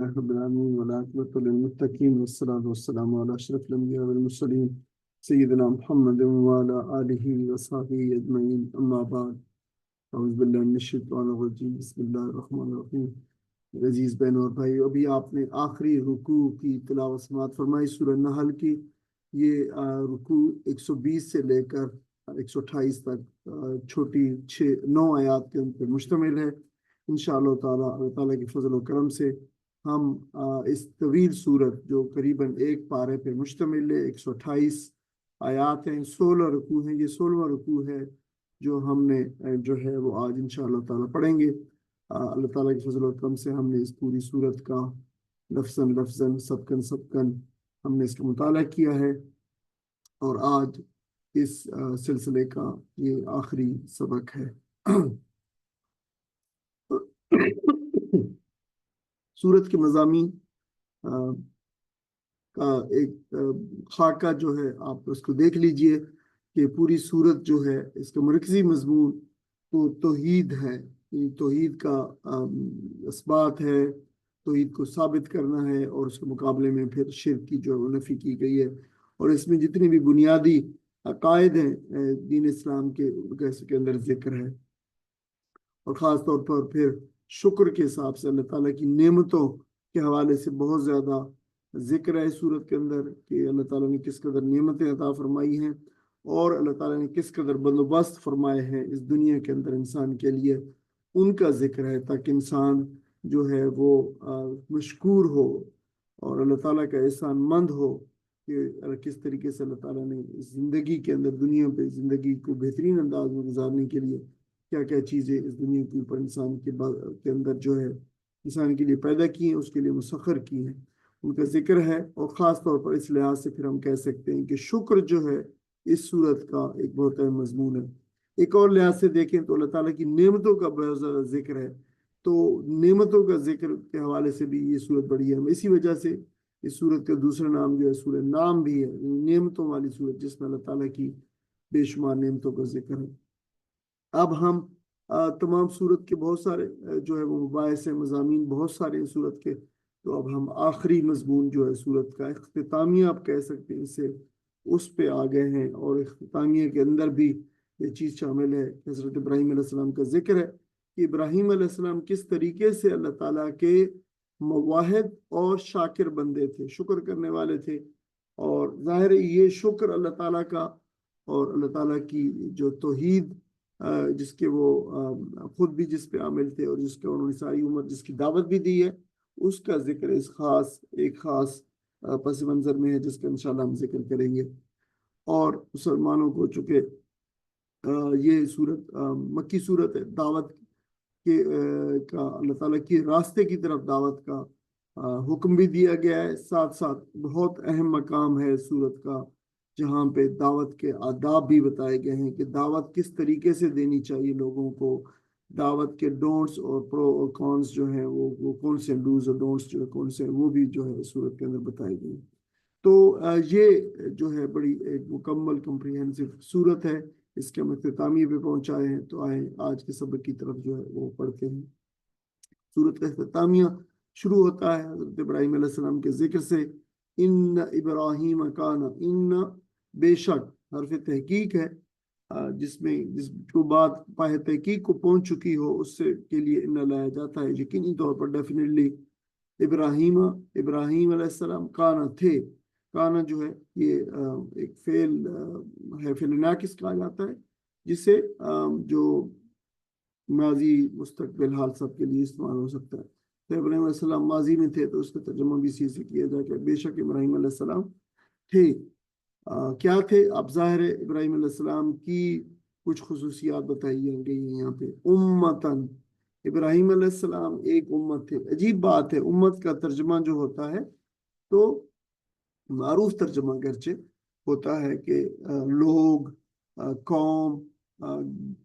رب العالمين والعاقبة للمتقين والصلاة والسلام على أشرف الأنبياء والمرسلين سيدنا محمد وعلى آله وصحبه أجمعين أما بعد أعوذ بالله من الشیطان الرجیم بسم اللہ الرحمن الرحیم۔ عزیز بہنوں اور بھائی، ابھی آپ نے آخری رکوع کی تلاوت سماعت فرمائی سورہ نحل کی۔ یہ رکوع 120 سے لے کر 128 تک چھوٹی 9 آیات کے پر مشتمل ہے۔ انشاءاللہ تعالیٰ اللہ تعالیٰ کے فضل و کرم سے ہم اس طویل سورت جو قریباً ایک پارے پر مشتمل ہے، 128 آیات ہیں، 16 رکوع ہیں، یہ 16واں رکوع ہے جو ہم نے جو ہے وہ آج انشاءاللہ تعالیٰ پڑھیں گے۔ اللہ تعالیٰ کے فضل و کرم سے ہم نے اس پوری سورت کا لفظاً لفظاً سبکن سبکن ہم نے اس کا مطالعہ کیا ہے، اور آج اس سلسلے کا یہ آخری سبق ہے۔ سورت کے مضامین کا ایک خاکہ جو ہے آپ اس کو دیکھ لیجئے کہ پوری سورت جو ہے اس کا مرکزی مضمون تو توحید ہے، توحید کا اثبات ہے، توحید کو ثابت کرنا ہے، اور اس کے مقابلے میں پھر شرک کی جو نفی کی گئی ہے، اور اس میں جتنی بھی بنیادی عقائد ہیں دین اسلام کے اندر ذکر ہے، اور خاص طور پر پھر شکر کے حساب سے اللہ تعالیٰ کی نعمتوں کے حوالے سے بہت زیادہ ذکر ہے سورت کے اندر کہ اللہ تعالیٰ نے کس قدر نعمتیں عطا فرمائی ہیں، اور اللہ تعالیٰ نے کس قدر بندوبست فرمائے ہیں اس دنیا کے اندر انسان کے لیے، ان کا ذکر ہے تاکہ انسان جو ہے وہ مشکور ہو اور اللہ تعالیٰ کا احسان مند ہو کہ کس طریقے سے اللہ تعالیٰ نے زندگی کے اندر دنیا پہ زندگی کو بہترین انداز میں گزارنے کے لیے کیا کیا چیزیں اس دنیا کے اوپر انسان کے اندر جو ہے انسان کے لیے پیدا کی ہیں، اس کے لیے مسخر کی ہیں، ان کا ذکر ہے۔ اور خاص طور پر اس لحاظ سے پھر ہم کہہ سکتے ہیں کہ شکر جو ہے اس صورت کا ایک بہت اہم مضمون ہے۔ ایک اور لحاظ سے دیکھیں تو اللہ تعالیٰ کی نعمتوں کا بہت زیادہ ذکر ہے، تو نعمتوں کا ذکر کے حوالے سے بھی یہ صورت بڑی ہے۔ اسی وجہ سے اس صورت کا دوسرا نام جو ہے سورہ نام بھی ہے، نعمتوں والی صورت، جس میں اللہ تعالیٰ کی بے شمار نعمتوں کا ذکر ہے۔ اب ہم تمام صورت کے بہت سارے جو ہے وہ مباحث ہیں، مضامین بہت سارے ہیں صورت کے، تو اب ہم آخری مضمون جو ہے صورت کا اختتامیہ آپ کہہ سکتے ہیں اسے، اس پہ آ گئے ہیں، اور اختتامیہ کے اندر بھی یہ چیز شامل ہے کہ حضرت ابراہیم علیہ السلام کا ذکر ہے کہ ابراہیم علیہ السلام کس طریقے سے اللہ تعالیٰ کے مواحد اور شاکر بندے تھے، شکر کرنے والے تھے، اور ظاہر یہ شکر اللہ تعالیٰ کا اور اللہ تعالیٰ کی جو توحید جس کے وہ خود بھی جس پہ عامل تھے اور جس کا انہوں نے ساری عمر جس کی دعوت بھی دی ہے، اس کا ذکر ایک خاص پس منظر میں ہے جس کا انشاءاللہ ہم ذکر کریں گے۔ اور مسلمانوں کو چونکہ یہ صورت مکی صورت ہے، دعوت کا اللہ تعالیٰ کی راستے کی طرف دعوت کا حکم بھی دیا گیا ہے، ساتھ ساتھ بہت اہم مقام ہے صورت کا جہاں پہ دعوت کے آداب بھی بتائے گئے ہیں کہ دعوت کس طریقے سے دینی چاہیے لوگوں کو، دعوت کے ڈونٹس اور پرو اور کونس جو ہیں وہ کون سے ڈوز اور ڈونٹس جو ہے کون سے وہ بھی جو ہے صورت کے اندر بتائے گئے۔ تو یہ جو ہے بڑی ایک مکمل کمپریہنسو صورت ہے، اس کے ہم اختتامیہ پہ پہنچائے ہیں، تو آئیں آج کے سبق کی طرف جو ہے وہ پڑھتے ہیں۔ صورت کا اختتامیہ شروع ہوتا ہے حضرت ابراہیم علیہ السلام کے ذکر سے، ان ابراہیم کان، ان بے شک حرف تحقیق ہے، جس کو بات پاہ تحقیق کو پہنچ چکی ہو اس سے کے لیے ان لایا جاتا ہے یقینی طور پر ڈیفینیٹلی۔ ابراہیم علیہ السلام کانا تھے، کانا جو ہے یہ ایک فعل ہے، فعل ناقص کہا جاتا ہے، جسے جو ماضی مستقبل حال سب کے لیے استعمال ہو سکتا ہے۔ تو ابراہیم علیہ السلام ماضی میں تھے تو اس کا ترجمہ بھی اسی سے کیا جائے کہ بے شک ابراہیم علیہ السلام تھے۔ کیا تھے؟ اب ظاہر ہے ابراہیم علیہ السلام کی کچھ خصوصیات بتائی گئی ہیں یہاں پہ۔ امتن، ابراہیم علیہ السلام ایک امت تھے۔ عجیب بات ہے، امت کا ترجمہ جو ہوتا ہے تو معروف ترجمہ گرچہ ہوتا ہے کہ لوگ، قوم،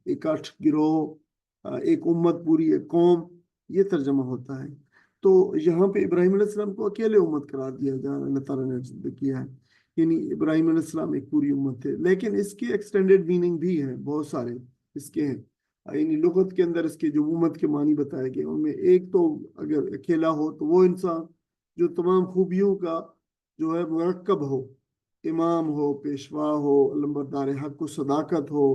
اکٹھ، گروہ، ایک امت، پوری ایک قوم، یہ ترجمہ ہوتا ہے۔ تو یہاں پہ ابراہیم علیہ السلام کو اکیلے امت قرار دیا جا رہا ہے، اللہ تعالیٰ نے کیا ہے، یعنی ابراہیم علیہ السلام ایک پوری امت تھے، لیکن اس کی ایکسٹینڈڈ میننگ بھی ہے، بہت سارے اس کے ہیں۔ یعنی لغت کے اندر اس کے جو امت کے معنی بتائے گئے ان میں ایک تو اگر اکیلا ہو تو وہ انسان جو تمام خوبیوں کا جو ہے مرکب ہو، امام ہو، پیشوا ہو، علمبردار حق و صداقت ہو،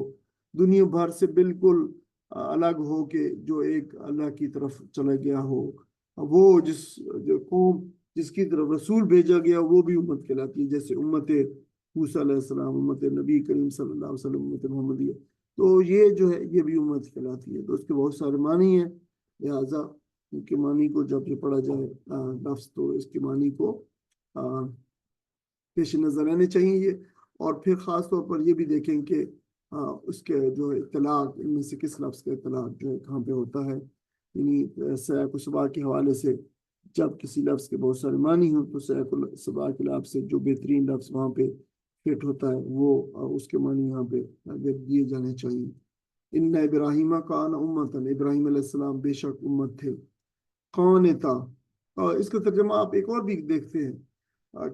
دنیا بھر سے بالکل الگ ہو کے جو ایک اللہ کی طرف چلا گیا ہو، وہ جو قوم جس کی طرف رسول بھیجا گیا وہ بھی امت کہلاتی ہے، جیسے امت موسیٰ علیہ السلام، امت نبی کریم صلی اللہ علیہ وسلم، امت محمدیہ، تو یہ جو ہے یہ بھی امت کہلاتی ہے۔ تو اس کے بہت سارے معنی ہیں، لہٰذا ان کے معنی کو جب یہ پڑھا جائے لفظ تو اس کے معنی کو پیش نظر رہنے چاہیے یہ، اور پھر خاص طور پر یہ بھی دیکھیں کہ اس کے جو ہے اطلاق، ان میں سے کس لفظ کا اطلاق جو ہے کہاں پہ ہوتا ہے، یعنی سیاق و سباق کے حوالے سے جب کسی لفظ کے بہت سارے معنی ہوں تو سیاق و سباق کے لفظ سے جو بہترین لفظ وہاں پہ فٹ ہوتا ہے وہ اس کے معنی یہاں پہ دیے جانے چاہیے۔ ان ابراہیم کان امتن، ابراہیم علیہ السلام بے شک امت تھے، قانتا، اور اس کا ترجمہ آپ ایک اور بھی دیکھتے ہیں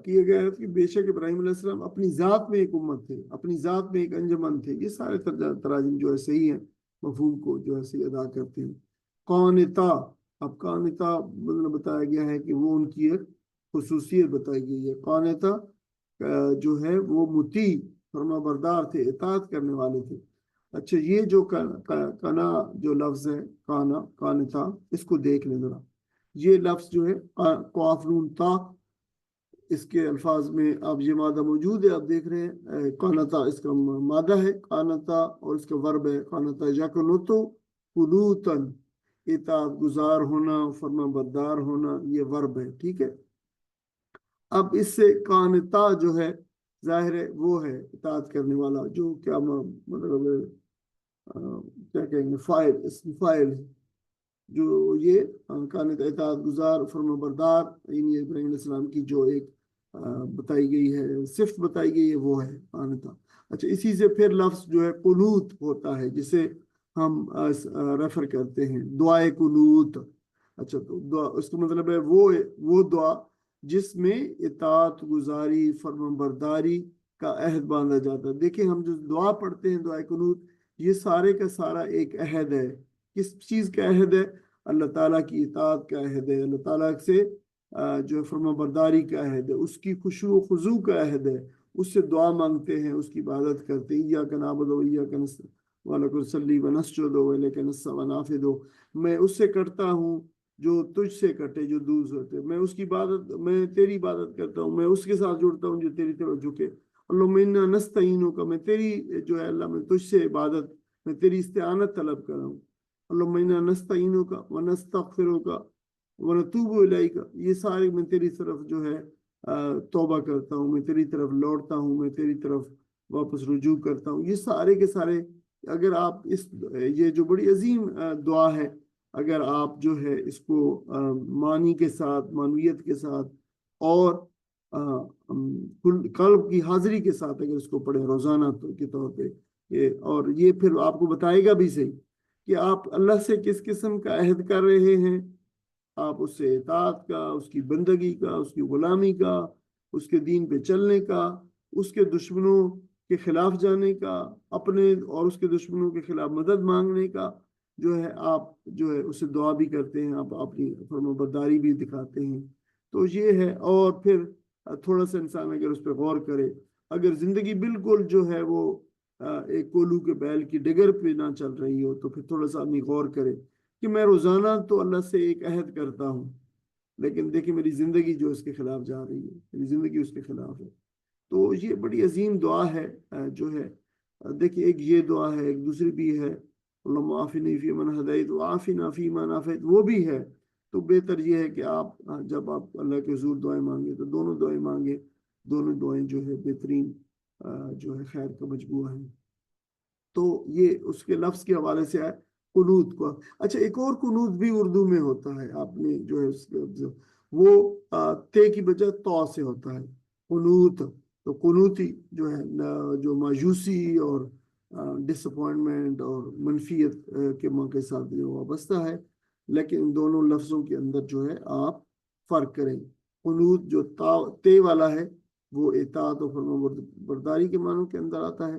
کیا گیا ہے کہ بے شک ابراہیم علیہ السلام اپنی ذات میں ایک امت تھے، اپنی ذات میں ایک انجمن تھے۔ یہ سارے تراجم جو ہے صحیح ہیں، مفہوم کو جو ہے صحیح ادا کرتے ہیں۔ قانتا، اب قانتا مطلب بتایا گیا ہے کہ وہ ان کی ایک خصوصیت بتائی گئی ہے۔ قانتا جو ہے وہ مطیع، فرما بردار تھے، اطاعت کرنے والے تھے۔ اچھا، یہ جو کنا جو لفظ ہے کانا، قانتا، اس کو دیکھ لیں ذرا، یہ لفظ جو ہے قاف نون تا، اس کے الفاظ میں اب یہ مادہ موجود ہے، آپ دیکھ رہے ہیں قانتا اس کا مادہ ہے قانتا، اور اس کا ورب ہے قانتا یقنتو قنوتاً، اطاعت گزار ہونا، فرما بردار ہونا، یہ ورب ہے، ٹھیک ہے۔ اب اس سے قانتا جو ہے ظاہر ہے وہ ہے اطاعت کرنے والا، جو کیا مطلب کیا کہیں گے، فائل، اسم فائل ہے، جو یہ قانت اطاعت گزار فرما بردار، یعنی ابراہیم علیہ السلام کی جو ایک بتائی گئی ہے، صفت بتائی گئی ہے، وہ ہے قانتا۔ اچھا، اسی سے پھر لفظ جو ہے قنوت ہوتا ہے، جسے ہم ریفر کرتے ہیں دعائے قنوت۔ اچھا، تو دعا اس کا مطلب ہے وہ دعا جس میں اطاعت گزاری، فرما برداری کا عہد باندھا جاتا ہے۔ دیکھیں ہم جو دعا پڑھتے ہیں دعائے قنوت، یہ سارے کا سارا ایک عہد ہے۔ کس چیز کا عہد ہے؟ اللہ تعالیٰ کی اطاعت کا عہد ہے، اللہ تعالیٰ سے جو فرما برداری کا عہد ہے، اس کی خشوع و خضوع کا عہد ہے، اس سے دعا مانگتے ہیں، اس کی عبادت کرتے ہیں۔ ایاک نعبد و ایاک نستعین ولک نصلی ونسجد والیک نسعی ونعبد، میں اس سے کرتا ہوں جو تجھ سے کٹے، جو دور سے ہوتے، میں اس کی عبادت، میں تیری عبادت کرتا ہوں، میں اس کے ساتھ جڑتا ہوں جو تیری طرف جھکے۔ اللہم انا نستعینک، میں تیری جو ہے اللہ، میں تجھ سے عبادت، میں تیری استعانت طلب کر رہا ہوں۔ اللہم انا نستعینک ونستغفرک ونتوب الیک، یہ سارے میں تیری طرف جو ہے توبہ کرتا ہوں، میں تیری طرف لوٹتا ہوں، میں تیری طرف واپس رجوع کرتا ہوں۔ یہ سارے کے سارے، اگر آپ یہ جو بڑی عظیم دعا ہے، اگر آپ جو ہے اس کو معنی کے ساتھ، معنویت کے ساتھ، اور قلب کی حاضری کے ساتھ اگر اس کو پڑھیں روزانہ کے طور پہ، اور یہ پھر آپ کو بتائے گا بھی صحیح کہ آپ اللہ سے کس قسم کا عہد کر رہے ہیں، آپ اس سے اطاعت کا، اس کی بندگی کا، اس کی غلامی کا، اس کے دین پہ چلنے کا، اس کے دشمنوں کے خلاف جانے کا، اپنے اور اس کے دشمنوں کے خلاف مدد مانگنے کا، جو ہے آپ جو ہے اسے دعا بھی کرتے ہیں، آپ اپنی فرما برداری بھی دکھاتے ہیں۔ تو یہ ہے، اور پھر تھوڑا سا انسان اگر اس پہ غور کرے، اگر زندگی بالکل جو ہے وہ ایک کولو کے بیل کی ڈگر پہ نہ چل رہی ہو، تو پھر تھوڑا سا آدمی غور کرے کہ میں روزانہ تو اللہ سے ایک عہد کرتا ہوں، لیکن دیکھیں میری زندگی جو اس کے خلاف جا رہی ہے، میری زندگی اس کے خلاف ہے۔ تو یہ بڑی عظیم دعا ہے جو ہے، دیکھیں ایک یہ دعا ہے، ایک دوسری بھی ہے اللہم عافنی فی من ہدیت وعافنا فی من عافیت، وہ بھی ہے۔ تو بہتر یہ ہے کہ آپ جب آپ اللہ کے حضور دعائیں مانگے تو دونوں دعائیں مانگے، دونوں دعائیں جو ہے بہترین جو ہے خیر کا مجموعہ ہے۔ تو یہ اس کے لفظ کے حوالے سے ہے قنوت کو۔ اچھا، ایک اور قنوت بھی اردو میں ہوتا ہے، آپ نے جو ہے اس وہ تے کی بجائے تو سے ہوتا ہے قنوت۔ تو قنوتی جو ہے جو مایوسی اور ڈس اپوائنٹمنٹ اور منفیت کے موقع ساتھ جو وابستہ ہے، لیکن ان دونوں لفظوں کے اندر جو ہے آپ فرق کریں۔ قنوت جو تے والا ہے وہ اطاعت و فرما برداری کے معنوں کے اندر آتا ہے،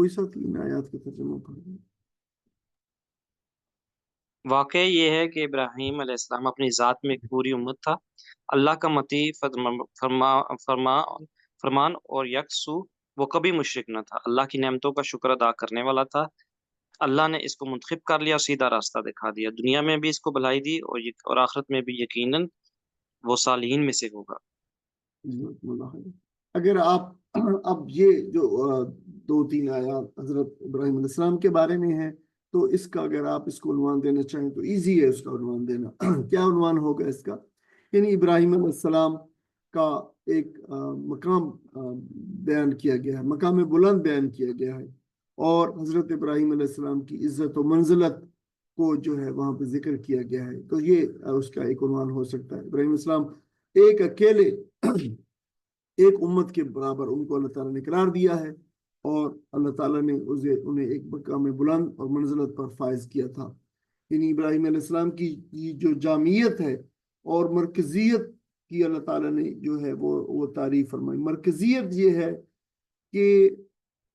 کوئی ساتھی ان آیات کا ترجمہ پڑھ دیں؟ واقع یہ ہے کہ ابراہیم علیہ السلام اپنی ذات میں ایک پوری امت تھا، اللہ کا مطیع فرمان اور یکسو، وہ کبھی مشرک نہ تھا، اللہ کی نعمتوں کا شکر ادا کرنے والا تھا، اللہ نے اس کو منتخب کر لیا اور سیدھا راستہ دکھا دیا، دنیا میں بھی اس کو بھلائی دی اور آخرت میں بھی یقیناً وہ صالحین میں سے ہوگا۔ جزاکم اللہ خیر۔ اگر آپ اب یہ جو 2-3 آیات حضرت ابراہیم علیہ السلام کے بارے میں ہے، تو اس کا اگر آپ اس کو عنوان دینا چاہیں تو ایزی ہے اس کا عنوان دینا۔ کیا عنوان ہوگا اس کا؟ یعنی ابراہیم علیہ السلام کا ایک مقام بیان کیا گیا ہے، مقام بلند بیان کیا گیا ہے، اور حضرت ابراہیم علیہ السلام کی عزت و منزلت کو جو ہے وہاں پہ ذکر کیا گیا ہے، تو یہ اس کا ایک عنوان ہو سکتا ہے۔ ابراہیم علیہ السلام ایک اکیلے ایک امت کے برابر ان کو اللہ تعالیٰ نے قرار دیا ہے، اور اللہ تعالیٰ نے انہیں ایک مقام بلند اور منزلت پر فائز کیا تھا۔ یعنی ابراہیم علیہ السلام کی جو جامعیت ہے اور مرکزیت کی اللہ تعالیٰ نے جو ہے وہ تعریف فرمائی۔ مرکزیت یہ ہے کہ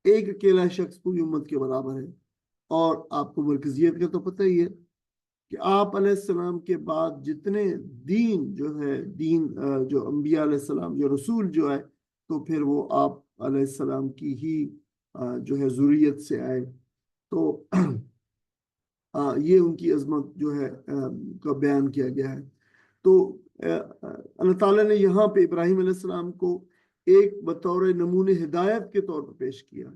ایک اکیلا شخص پوری امت کے برابر ہے، اور آپ کو مرکزیت کا تو پتہ ہی ہے کہ آپ علیہ السلام کے بعد جتنے دین جو ہے، دین جو انبیاء علیہ السلام، جو رسول جو ہے، تو پھر وہ آپ علیہ السلام کی ہی جو ہے ذریت سے آئے، تو یہ ان کی عظمت جو ہے کا بیان کیا گیا ہے۔ تو اللہ تعالیٰ نے یہاں پہ ابراہیم علیہ السلام کو ایک بطور نمون ہدایت کے طور پر پیش کیا،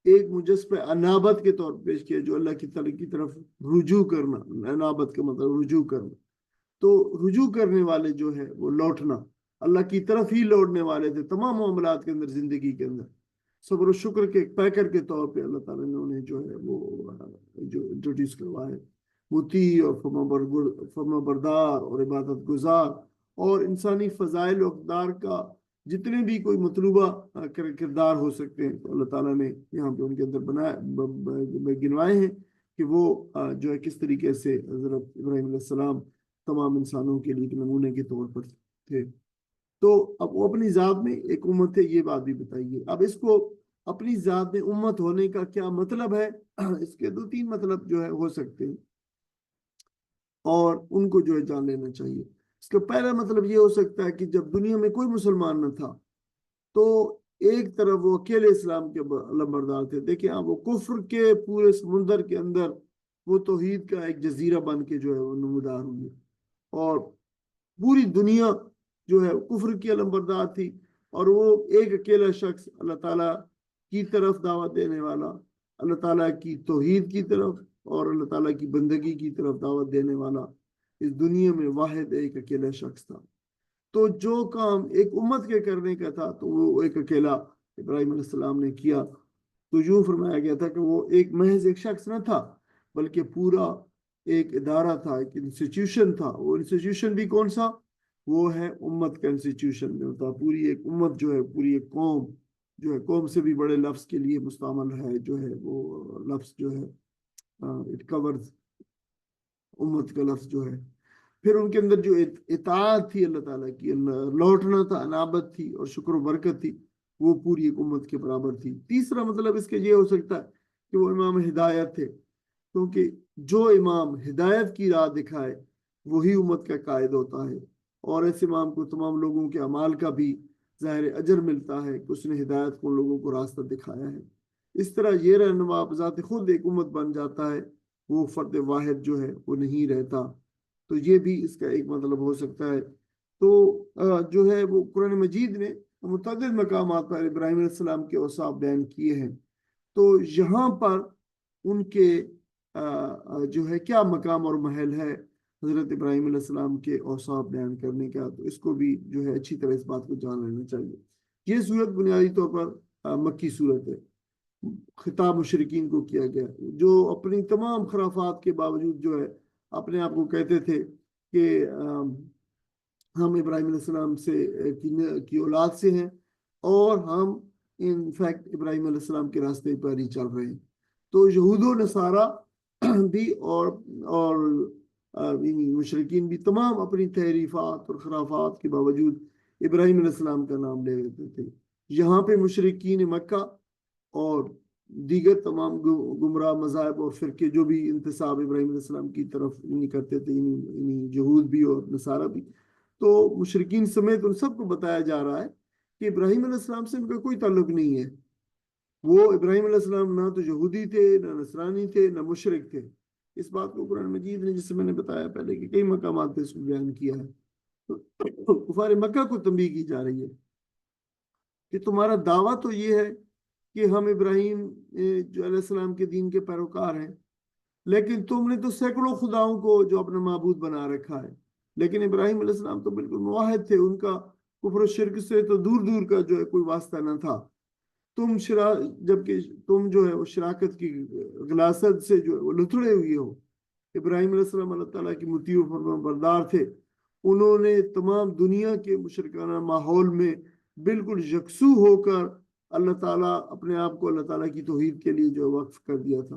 ایک مجسمہ انابت کے طور پر پیش کیا، جو اللہ کی طرف رجوع کرنا۔ انابت کا مطلب رجوع کرنا، تو رجوع کرنے والے جو ہے وہ لوٹنا، اللہ کی طرف ہی لوٹنے والے تھے تمام معاملات کے اندر، زندگی کے اندر صبر و شکر کے پیکر کے طور پہ اللہ تعالیٰ نے انہیں جو ہے وہ جو انٹروڈیوس کروا ہے، مطیع اور فرما بردار اور عبادت گزار، اور انسانی فضائل و اقدار کا جتنے بھی کوئی مطلوبہ کردار ہو سکتے ہیں، تو اللہ تعالیٰ نے یہاں پہ ان کے اندر گنوائے ہیں کہ وہ جو ہے کس طریقے سے حضرت ابراہیم علیہ السلام تمام انسانوں کے لیے ایک نمونے کے طور پر تھے۔ تو اب وہ اپنی ذات میں ایک امت ہے، یہ بات بھی بتائیے۔ اب اس کو اپنی ذات میں امت ہونے کا کیا مطلب ہے؟ اس کے 2-3 مطلب جو ہے ہو سکتے ہیں، اور ان کو جو ہے جان لینا چاہیے۔ اس کا پہلا مطلب یہ ہو سکتا ہے کہ جب دنیا میں کوئی مسلمان نہ تھا، تو ایک طرف وہ اکیلے اسلام کے لمبردار تھے۔ دیکھیں آپ، وہ کفر کے پورے سمندر کے اندر وہ توحید کا ایک جزیرہ بن کے جو ہے وہ نمودار ہوئی، اور پوری دنیا جو ہے کفر کی علمبردار تھی، اور وہ ایک اکیلا شخص اللہ تعالیٰ کی طرف دعوت دینے والا، اللہ تعالیٰ کی توحید کی طرف اور اللہ تعالیٰ کی بندگی کی طرف دعوت دینے والا اس دنیا میں واحد ایک اکیلا شخص تھا۔ تو جو کام ایک امت کے کرنے کا تھا، تو وہ ایک اکیلا ابراہیم علیہ السلام نے کیا۔ تو یوں فرمایا گیا تھا کہ وہ ایک محض ایک شخص نہ تھا، بلکہ پورا ایک ادارہ تھا، ایک انسٹیٹیوشن تھا۔ وہ انسٹیٹیوشن بھی کون سا؟ وہ ہے امت کا انسٹیٹیوشن جو ہوتا، پوری ایک امت جو ہے، پوری ایک قوم جو ہے، قوم سے بھی بڑے لفظ کے لیے مستعمل ہے جو ہے وہ لفظ جو ہے اٹ کورز، امت کا لفظ جو ہے۔ پھر ان کے اندر جو اطاعت تھی اللہ تعالیٰ کی، لوٹنا تھا، انابت تھی اور شکر و برکت تھی، وہ پوری ایک امت کے برابر تھی۔ تیسرا مطلب اس کے یہ ہو سکتا ہے کہ وہ امام ہدایت تھے، کیونکہ جو امام ہدایت کی راہ دکھائے وہی امت کا قائد ہوتا ہے، اور ایسے امام کو تمام لوگوں کے اعمال کا بھی ظاہر اجر ملتا ہے کہ اس نے ہدایت کو لوگوں کو راستہ دکھایا ہے۔ اس طرح یہ رہنما بذات خود ایک امت بن جاتا ہے، وہ فرد واحد جو ہے وہ نہیں رہتا۔ تو یہ بھی اس کا ایک مطلب ہو سکتا ہے۔ تو جو ہے وہ قرآن مجید نے متعدد مقامات پر ابراہیم علیہ السلام کے اوصاف بیان کیے ہیں، تو یہاں پر ان کے جو ہے کیا مقام اور محل ہے حضرت ابراہیم علیہ السلام کے اوصاف بیان کرنے کا، تو اس کو بھی جو ہے اچھی طرح اس بات کو جان لینا چاہیے۔ یہ صورت بنیادی طور پر مکی صورت ہے، خطاب مشرکین کو کیا گیا، جو اپنی تمام خرافات کے باوجود جو ہے اپنے آپ کو کہتے تھے کہ ہم ابراہیم علیہ السلام کی اولاد سے ہیں، اور ہم ان فیکٹ ابراہیم علیہ السلام کے راستے پر ہی چل رہے ہیں۔ تو یہود و نصارہ بھی اور مشرکین بھی تمام اپنی تحریفات اور خرافات کے باوجود ابراہیم علیہ السلام کا نام لے لیتے تھے۔ یہاں پہ مشرکین مکہ اور دیگر تمام گمراہ مذاہب اور فرقے جو بھی انتساب ابراہیم علیہ السلام کی طرف نہیں کرتے تھے، یہود بھی اور نصارہ بھی، تو مشرکین سمیت ان سب کو بتایا جا رہا ہے کہ ابراہیم علیہ السلام سے ان کا کوئی تعلق نہیں ہے. وہ ابراہیم علیہ السلام نہ تو یہودی تھے، نہ نصرانی تھے، نہ مشرک تھے. اس بات کو قرآن مجید نے، جسے میں نے بتایا پہلے کہ کئی مقامات پہ اس کو بیان کیا ہے. کفار مکہ کو تنبیہ کی جا رہی ہے کہ تمہارا دعویٰ تو یہ ہے کہ ہم ابراہیم جو علیہ السلام کے دین کے پیروکار ہیں، لیکن تم نے تو سینکڑوں خداؤں کو جو اپنا معبود بنا رکھا ہے. لیکن ابراہیم علیہ السلام تو بالکل موحد تھے، ان کا کفر و شرک سے تو دور دور کا جو ہے کوئی واسطہ نہ تھا. جبکہ تم جو ہے وہ شراکت کی غلاست سے جو ہے وہ لتڑے ہوئے ہو. ابراہیم علیہ السلام اللہ تعالیٰ کی مطیع و فرمان بردار تھے. انہوں نے تمام دنیا کے مشرکانہ ماحول میں بالکل یکسو ہو کر اللہ تعالیٰ اپنے آپ کو اللہ تعالیٰ کی توحید کے لیے جو وقف کر دیا تھا.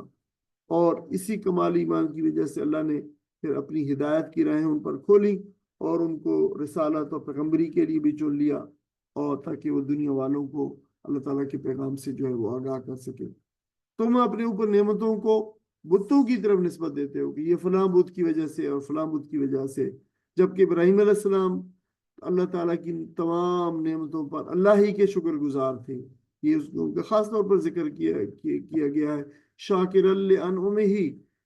اور اسی کمال ایمان کی وجہ سے اللہ نے پھر اپنی ہدایت کی راہیں ان پر کھولی اور ان کو رسالت اور پیغمبری کے لیے بھی چن لیا، اور تاکہ وہ دنیا والوں کو اللہ تعالیٰ کے پیغام سے جو ہے وہ آگاہ کر سکے. تم اپنے اوپر نعمتوں کو بتوں کی طرف نسبت دیتے ہو کہ یہ فلاں بت کی وجہ سے اور فلاں بت کی وجہ سے، جبکہ ابراہیم علیہ السلام اللہ تعالیٰ کی تمام نعمتوں پر اللہ ہی کے شکر گزار تھے. یہ اس کا خاص طور پر ذکر کیا گیا ہے. شاکر لانعمہ،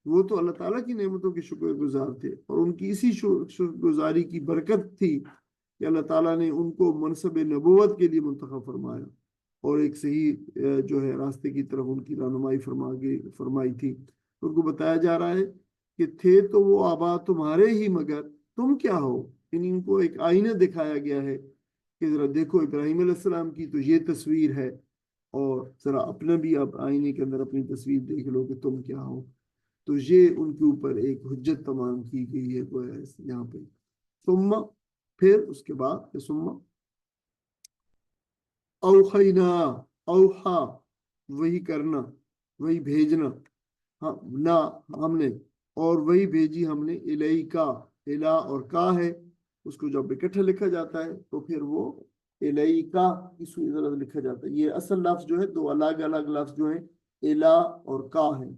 وہ تو اللہ تعالیٰ کی نعمتوں کے شکر گزار تھے، اور ان کی اسی شکر گزاری کی برکت تھی کہ اللہ تعالیٰ نے ان کو منصب نبوت کے لیے منتخب فرمایا اور ایک صحیح جو ہے راستے کی طرف ان کی رہنمائی فرمائی تھی. ان کو بتایا جا رہا ہے کہ تھے تو وہ آبا تمہارے ہی، مگر تم کیا ہو. ان کو ایک آئینہ دکھایا گیا ہے کہ ذرا دیکھو ابراہیم علیہ السلام کی تو یہ تصویر ہے، اور ذرا اپنا بھی آپ آئینے کے اندر اپنی تصویر دیکھ لو کہ تم کیا ہو. تو یہ ان کے اوپر ایک حجت تمام کی گئی ہے یہاں پہ. ثم، پھر اس کے بعد ثم اوحینا، اوحا وہی کرنا، وہی بھیجنا، نہ ہم نے، اور وہی بھیجی ہم نے الیکا. الا اور کا ہے، اس کو جب اکٹھا لکھا جاتا ہے تو پھر وہ الیکا کی صورت لکھا جاتا ہے. یہ اصل لفظ جو ہے دو الگ الگ لفظ جو ہیں الا اور کا ہے.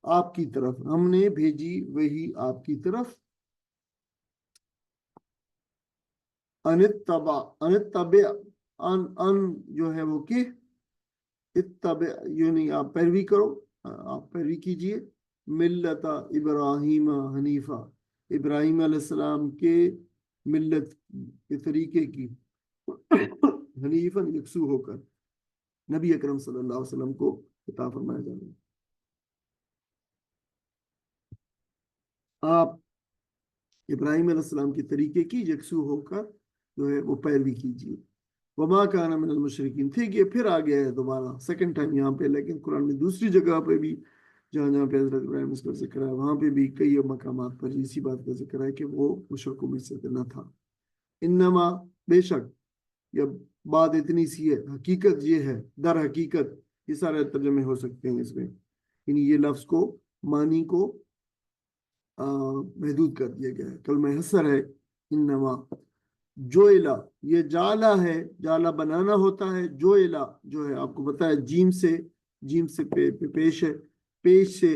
آپ کی طرف ہم نے بھیجی وہی آپ کی طرف. انتبع ان جو ہے وہ کہ اتبع یعنی آپ پیروی کرو، آپ پیروی کیجئے. ملت ابراہیم حنیفہ، ابراہیم علیہ السلام کے ملت کے طریقے کی، حنیفاً یکسو ہو کر. نبی اکرم صلی اللہ علیہ وسلم کو خطاب فرمایا جا رہا ہے. آپ ابراہیم علیہ السلام کے طریقے کی یکسو ہو کر جو ہے وہ پیروی کیجیے. وما کان من المشرکین. ٹھیک ہے، پھر آ گیا ہے دوبارہ سیکنڈ ٹائم یہاں پہ، لیکن قرآن میں دوسری جگہ پہ بھی جہاں پہ حضرت ابراہیم کا ذکر ہے، وہاں پہ بھی کئی مقامات پر اسی بات کا ذکر ہے کہ وہ مشرکوں میں سے نہ تھا. انما، بے شک، یا بات اتنی سی ہے، حقیقت یہ ہے، در حقیقت، یہ سارے ترجمے ہو سکتے ہیں اس میں، یعنی یہ لفظ کو معنی کو محدود کر دیا گیا ہے. کلمہ حصر ہے انما. جوئلا، یہ جالا ہے، جالا بنانا ہوتا ہے. جوئلا جو ہے آپ کو بتایا جیم سے پیش ہے، پیش سے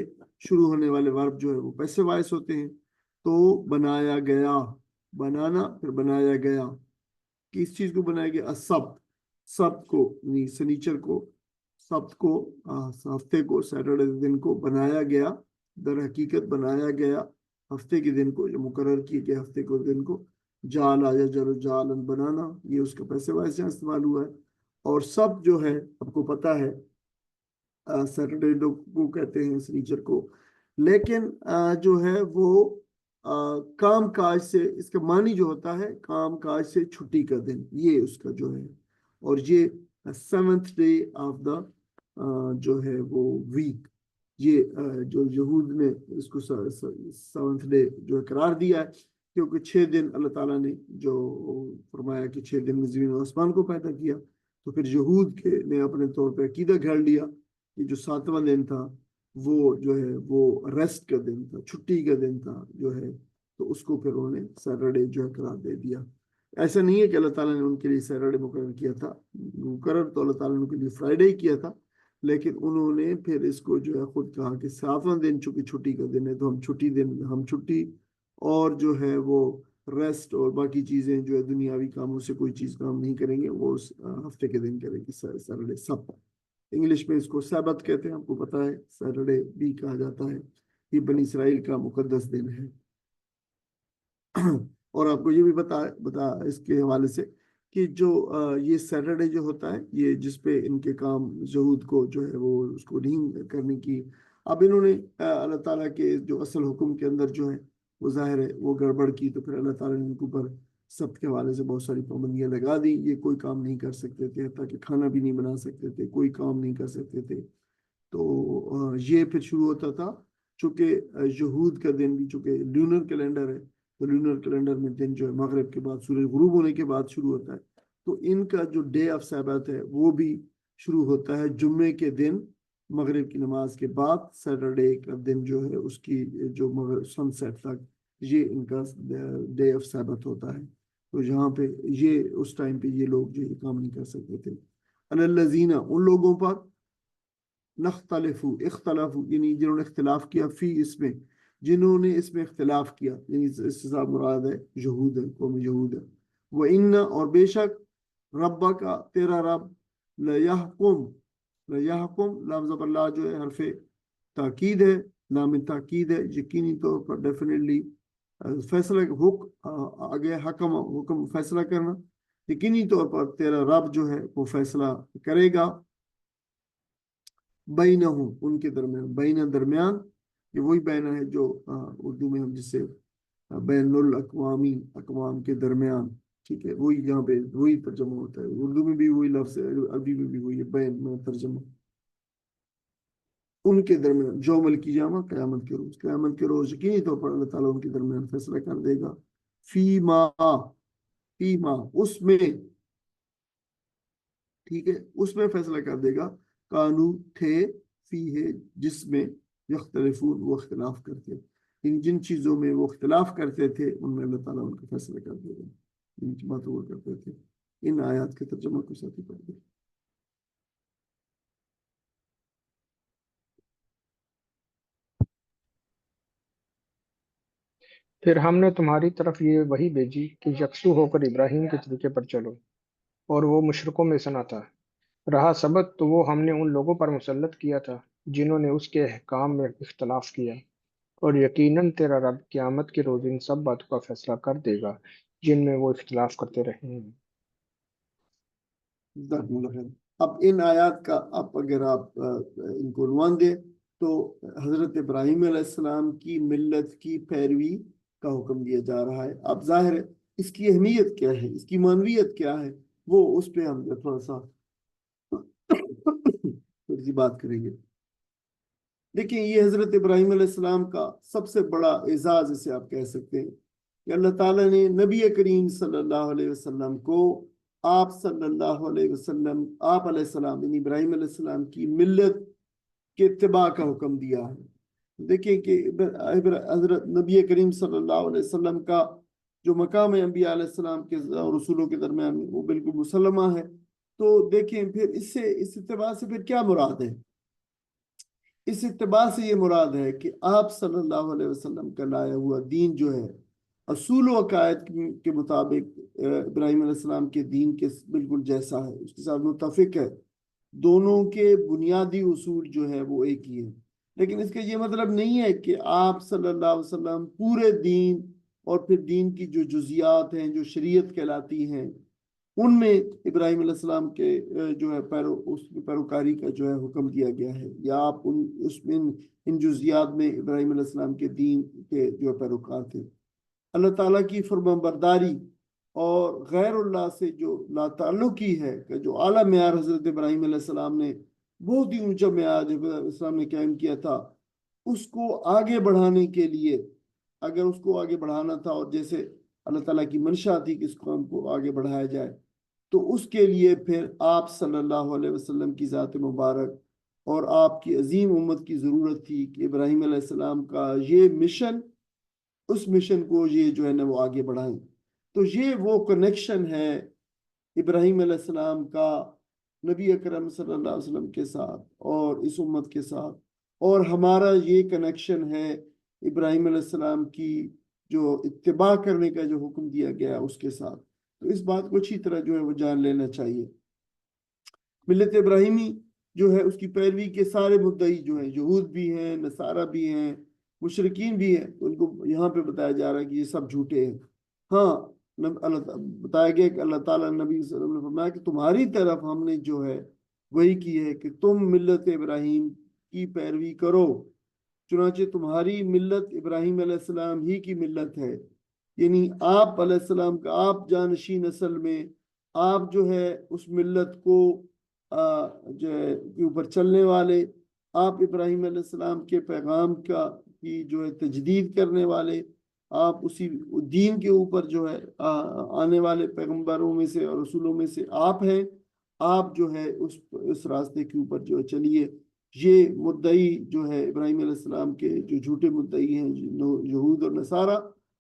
شروع ہونے والے ورب جو ہے وہ پیسے باعث ہوتے ہیں. تو بنایا گیا، بنانا پھر بنایا گیا. کس چیز کو بنایا گیا؟ سبت کو، یعنی سنیچر کو، سبت کو، ہفتے کو، سیٹرڈے دن کو بنایا گیا. در حقیقت بنایا گیا ہفتے کے دن کو، جو مقرر کیے گئے ہفتے کے دن کو. جالا یجعل جالن، بنانا، یہ اس کا پیسے باعث یہاں استعمال ہوا ہے. اور سب جو ہے آپ کو پتا ہے سیٹرڈے کو کہتے ہیں سنیچر کو، لیکن جو ہے وہ کام کاج سے، اس کا معنی جو ہوتا ہے کام کاج سے چھٹی کا دن، یہ اس کا جو ہے. اور یہ 7th ڈے آف دا جو ہے وہ ویک، یہ جو یہود نے اس کو 7th ڈے جو قرار دیا ہے، کیونکہ 6 دن اللہ تعالیٰ نے جو فرمایا کہ 6 دن میں زمین و آسمان کو پیدا کیا. تو پھر یہود کے نے اپنے طور پہ عقیدہ گھڑ لیا کہ جو 7واں دن تھا وہ جو ہے وہ ریسٹ کا دن تھا، چھٹی کا دن تھا جو ہے. تو اس کو پھر انہوں نے سیٹرڈے جو ہے قرار دے دیا. ایسا نہیں ہے کہ اللہ تعالیٰ نے ان کے لیے سیٹرڈے مقرر کیا تھا، مقرر تو اللہ تعالیٰ نے ان کے لیے فرائیڈے ہی کیا تھا، لیکن انہوں نے پھر اس کو جو ہے خود کہا کہ 7واں دن چونکہ چھٹی کا دن ہے تو ہم چھٹی اور جو ہے وہ ریسٹ اور باقی چیزیں جو ہے دنیاوی کاموں سے کوئی چیز کام نہیں کریں گے، وہ اس ہفتے کے دن کریں گے، سیٹرڈے سبت۔ انگلش میں اس کو سبت کہتے ہیں، آپ کو پتا ہے، سیٹرڈے بھی کہا جاتا ہے، یہ بنی اسرائیل کا مقدس دن ہے۔ اور آپ کو یہ بھی بتا اس کے حوالے سے کہ جو یہ سیٹرڈے جو ہوتا ہے، یہ جس پہ ان کے کام یہود کو جو ہے وہ اس کو نہیں کرنے کی، اب انہوں نے اللہ تعالیٰ کے جو اصل حکم کے اندر جو ہے وہ ظاہر ہے وہ گڑبڑ کی، تو پھر اللہ تعالیٰ نے ان کے اوپر سبت کے حوالے سے بہت ساری پابندیاں لگا دی، یہ کوئی کام نہیں کر سکتے تھے، تاکہ کھانا بھی نہیں بنا سکتے تھے، کوئی کام نہیں کر سکتے تھے۔ تو یہ پھر شروع ہوتا تھا، چونکہ یہود کا دن بھی چونکہ لونر کیلنڈر ہے، تو لونر کیلنڈر میں دن جو ہے مغرب کے بعد، سورج غروب ہونے کے بعد شروع ہوتا ہے، تو ان کا جو ڈے آف سبت ہے وہ بھی شروع ہوتا ہے جمعے کے دن مغرب کی نماز کے بعد، سیٹرڈے کا دن جو ہے اس کی جو سن سیٹ تک یہ ان کا ڈے آف سبت ہوتا ہے۔ تو یہاں پہ یہ اس ٹائم پہ یہ لوگ جو یہ کام نہیں کر سکتے تھے۔ الذین، ان لوگوں پر، اختلافو یعنی جنہوں نے اختلاف کیا، فی اس میں، جنہوں نے اس میں اختلاف کیا، یعنی اس سے مراد ہے یہود ہے، قوم یہود ہے۔ وَإِنَّ، اور بے شک، ربک، تیرا رب، لَيَحْكُمْ، لام زبر لا جو ہے حرف تاکید ہے، لام تاکید ہے، یقینی طور پر، ڈیفینیٹلی، فیصلہ آگے حکم فیصلہ کرنا، یقینی طور پر تیرا رب جو ہے وہ فیصلہ کرے گا، بینہم، ان کے درمیان، بین درمیان، یہ وہی بینہ ہے جو اردو میں ہم جس سے بین الاقوامی، اقوام کے درمیان، ٹھیک ہے، وہی یہاں پہ وہی ترجمہ ہوتا ہے، اردو میں بھی وہی لفظ ہے، عربی میں بھی وہی ہے، بین میں ترجمہ، ان کے درمیان، یوم القیامہ، قیامت کے روز، قیامت کے روز یقینی طور پر اللہ تعالیٰ ان کے درمیان فیصلہ کر دے گا، فیما اس میں، ٹھیک ہے، اس میں فیصلہ کر دے گا، کانو تھے، فی ہے جس میں، یختلفون وہ اختلاف کرتے، جن چیزوں میں وہ اختلاف کرتے تھے ان میں اللہ تعالیٰ ان کا فیصلہ کر دے گا، ان کی باتوں وہ کرتے تھے۔ ان آیات کے ترجمہ کو ساتھ ہی پڑھ دیں۔ پھر ہم نے تمہاری طرف یہ وحی بھیجی کہ یکسو ہو کر ابراہیم کے طریقے پر چلو، اور وہ مشرکوں میں سے نہ تھا۔ رہا سبت، تو وہ ہم نے ان لوگوں پر مسلط کیا تھا جنہوں نے اس کے احکام میں اختلاف کیا، اور یقیناً تیرا رب قیامت کے روز ان سب باتوں کا فیصلہ کر دے گا جن میں وہ اختلاف کرتے رہے ہیں۔ جزاکم اللہ خیر۔ اب ان آیات کا اگر آپ ان کو عنوان دیں تو حضرت ابراہیم علیہ السلام کی ملت کی پیروی کا حکم دیا جا رہا ہے۔ اب ظاہر ہے اس کی اہمیت کیا ہے، اس کی معنویت کیا ہے، وہ اس پہ ہم تھوڑا سا تھوڑی سی بات کریں گے۔ دیکھیں، یہ حضرت ابراہیم علیہ السلام کا سب سے بڑا اعزاز اسے آپ کہہ سکتے ہیں کہ اللہ تعالیٰ نے نبی کریم صلی اللہ علیہ وسلم کو، آپ صلی اللہ علیہ وسلم، آپ علیہ السلام یعنی ابراہیم علیہ السلام کی ملت کے اتباع کا حکم دیا ہے۔ دیکھیں کہ حضرت نبی کریم صلی اللہ علیہ وسلم کا جو مقام ہے انبیاء علیہ السلام کے اور رسولوں کے درمیان وہ بالکل مسلمہ ہے۔ تو دیکھیں پھر اس اتباع سے پھر کیا مراد ہے؟ اس اتباع سے یہ مراد ہے کہ آپ صلی اللہ علیہ وسلم کا لایا ہوا دین جو ہے اصول و عقائد کے مطابق ابراہیم علیہ السلام کے دین کے بالکل جیسا ہے، اس کے ساتھ متفق ہے، دونوں کے بنیادی اصول جو ہے وہ ایک ہی ہے۔ لیکن اس کا یہ مطلب نہیں ہے کہ آپ صلی اللہ علیہ وسلم پورے دین اور پھر دین کی جو جزیات ہیں جو شریعت کہلاتی ہیں ان میں ابراہیم علیہ السلام کے جو ہے اس کی پیروکاری کا جو ہے حکم دیا گیا ہے، یا آپ اس میں ان جزیات میں ابراہیم علیہ السلام کے دین کے جو پیروکار تھے۔ اللہ تعالیٰ کی فرمانبرداری اور غیر اللہ سے جو لا تعلقی ہے کہ جو اعلیٰ معیار حضرت ابراہیم علیہ السلام نے، بہت ہی اونچا معیار اسلام نے قائم کیا تھا، اس کو آگے بڑھانے کے لیے، اگر اس کو آگے بڑھانا تھا اور جیسے اللہ تعالیٰ کی منشا تھی کہ اس کام کو آگے بڑھایا جائے، تو اس کے لیے پھر آپ صلی اللہ علیہ وسلم کی ذات مبارک اور آپ کی عظیم امت کی ضرورت تھی کہ ابراہیم علیہ السلام کا یہ مشن، اس مشن کو یہ جو ہے نا وہ آگے بڑھائیں۔ تو یہ وہ کنیکشن ہے ابراہیم علیہ السلام کا نبی اکرم صلی اللہ علیہ وسلم کے ساتھ اور اس امت کے ساتھ، اور ہمارا یہ کنیکشن ہے ابراہیم علیہ السلام کی جو اتباع کرنے کا جو حکم دیا گیا اس کے ساتھ. تو اس بات کو اچھی طرح جو ہے وہ جان لینا چاہیے. ملت ابراہیمی جو ہے اس کی پیروی کے سارے مدعی جو ہیں، یہود بھی ہیں، نصارہ بھی ہیں، مشرکین بھی ہیں، ان کو یہاں پہ بتایا جا رہا ہے کہ یہ سب جھوٹے ہیں. ہاں، بتایا گیا کہ اللہ تعالیٰ نبی صلی اللہ علیہ وسلم نے فرمایا کہ تمہاری طرف ہم نے جو ہے وہی کی ہے کہ تم ملت ابراہیم کی پیروی کرو، چنانچہ تمہاری ملت ابراہیم علیہ السلام ہی کی ملت ہے. یعنی آپ علیہ السلام کا، آپ جانشین نسل میں، آپ جو ہے اس ملت کو جو ہے کے اوپر چلنے والے، آپ ابراہیم علیہ السلام کے پیغام کی جو ہے تجدید کرنے والے، آپ اسی دین کے اوپر جو ہے آنے والے پیغمبروں میں سے اور رسولوں میں سے آپ ہیں. آپ جو ہے اس راستے کے اوپر جو ہے چلیے. یہ مدعی جو ہے ابراہیم علیہ السلام کے جو جھوٹے مدعی ہیں، یہود اور نصارہ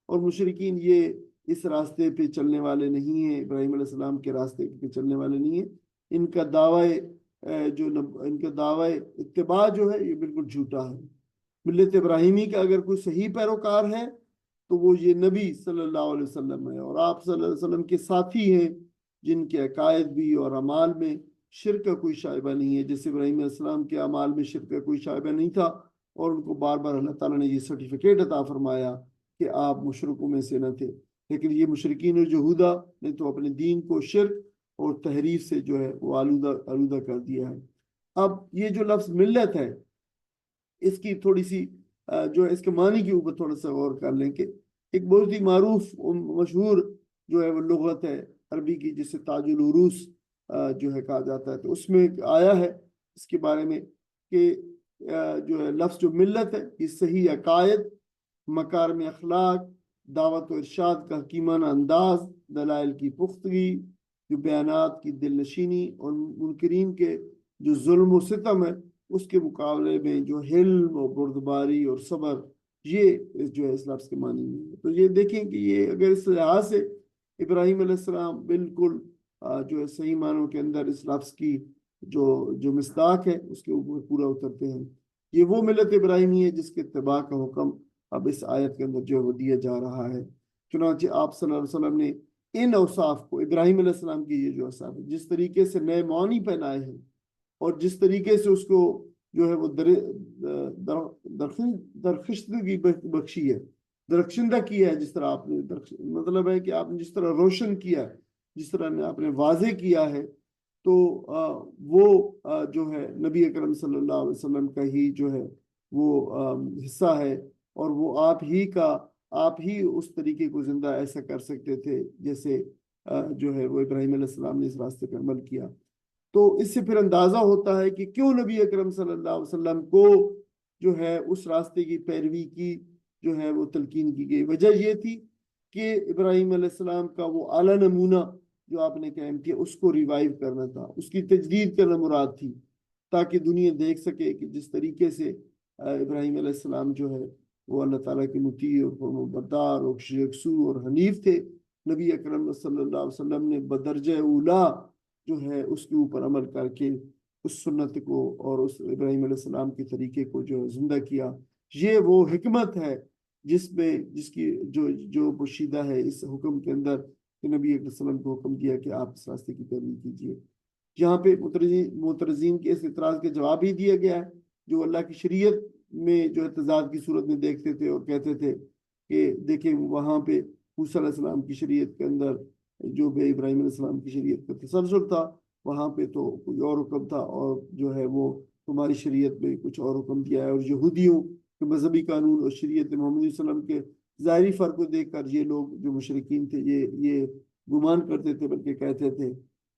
اور مشرکین، یہ اس راستے پہ چلنے والے نہیں ہیں، ابراہیم علیہ السلام کے راستے پہ چلنے والے نہیں ہیں. ان کا دعوی اتباع جو ہے یہ بالکل جھوٹا ہے. ملت ابراہیمی کا اگر کوئی صحیح پیروکار ہے تو وہ یہ نبی صلی اللہ علیہ وسلم ہے، اور آپ صلی اللہ علیہ وسلم کے ساتھی ہیں جن کے عقائد بھی اور اعمال میں شرک کا کوئی شائبہ نہیں ہے. جیسے ابراہیم علیہ السلام کے اعمال میں شرک کا کوئی شائبہ نہیں تھا، اور ان کو بار بار اللہ تعالیٰ نے یہ سرٹیفکیٹ عطا فرمایا کہ آپ مشرکوں میں سے نہ تھے. لیکن یہ مشرکین اور یہودا نے تو اپنے دین کو شرک اور تحریف سے جو ہے وہ آلودہ کر دیا ہے. اب یہ جو لفظ ملت ہے، اس کی تھوڑی سی جو ہے اس کے معنی کے اوپر تھوڑا سا غور کر لیں کہ ایک بہت ہی معروف مشہور جو ہے وہ لغت ہے عربی کی، جسے تاج العروس جو ہے کہا جاتا ہے. تو اس میں آیا ہے اس کے بارے میں کہ جو ہے لفظ جو ملت ہے یہ صحیح عقائد، مکارم اخلاق، دعوت و ارشاد کا حکیمانہ انداز، دلائل کی پختگی، جو بیانات کی دل نشینی، اور منکرین کے جو ظلم و ستم ہے اس کے مقابلے میں جو حلم اور بردباری اور صبر، یہ جو ہے اس لفظ کے معنی میں ہے. تو یہ دیکھیں کہ یہ اگر اس لحاظ سے ابراہیم علیہ السلام بالکل جو ہے صحیح معنوں کے اندر اس لفظ کی جو مصداق ہے اس کے اوپر پورا اترتے ہیں. یہ وہ ملت ابراہیمی ہے جس کے اتباع کا حکم اب اس آیت کے اندر جو ہے وہ دیا جا رہا ہے. چنانچہ آپ صلی اللہ علیہ وسلم نے ان اوصاف کو، ابراہیم علیہ السلام کی یہ جو اوصاف ہے، جس طریقے سے نئے معنی پہنائے ہیں اور جس طریقے سے اس کو جو ہے وہ درخشندگی بخشی ہے، درخشندہ کیا ہے، جس طرح آپ نے مطلب ہے کہ آپ نے جس طرح روشن کیا ہے، جس طرح آپ نے واضح کیا ہے، تو وہ جو ہے نبی اکرم صلی اللہ علیہ وسلم کا ہی جو ہے وہ حصہ ہے، اور وہ آپ ہی اس طریقے کو زندہ ایسا کر سکتے تھے جیسے جو ہے وہ ابراہیم علیہ السلام نے اس راستے پر عمل کیا. تو اس سے پھر اندازہ ہوتا ہے کہ کیوں نبی اکرم صلی اللہ علیہ وسلم کو جو ہے اس راستے کی پیروی کی جو ہے وہ تلقین کی گئی. وجہ یہ تھی کہ ابراہیم علیہ السلام کا وہ اعلیٰ نمونہ جو آپ نے قائم کیا اس کو ریوائیو کرنا تھا، اس کی تجدید کرنا مراد تھی، تاکہ دنیا دیکھ سکے کہ جس طریقے سے ابراہیم علیہ السلام جو ہے وہ اللہ تعالیٰ کی مطیع اور فرمانبردار اور یکسو اور حنیف تھے، نبی اکرم صلی اللہ علیہ وسلم نے بدرجہ اولا جو ہے اس کے اوپر عمل کر کے اس سنت کو اور اس ابراہیم علیہ السلام کے طریقے کو جو زندہ کیا. یہ وہ حکمت ہے جس کی جو پوشیدہ ہے اس حکم کے اندر کہ نبی علیہ السلام کو حکم دیا کہ آپ اس راستے کی پیروی کیجیے. یہاں پہ معترضین کے اس اعتراض کا جواب ہی دیا گیا ہے جو اللہ کی شریعت میں جو تضاد کی صورت میں دیکھتے تھے اور کہتے تھے کہ دیکھیں وہاں پہ موسیٰ علیہ السلام کی شریعت کے اندر جو بے ابراہیم علیہ السلام کی شریعت کا تسلسل تھا، وہاں پہ تو کوئی اور حکم تھا، اور جو ہے وہ تمہاری شریعت میں کچھ اور حکم دیا ہے. اور یہودیوں کے مذہبی قانون اور شریعت محمد صلی اللہ علیہ وسلم کے ظاہری فرق کو دیکھ کر یہ لوگ جو مشرکین تھے یہ گمان کرتے تھے، بلکہ کہتے تھے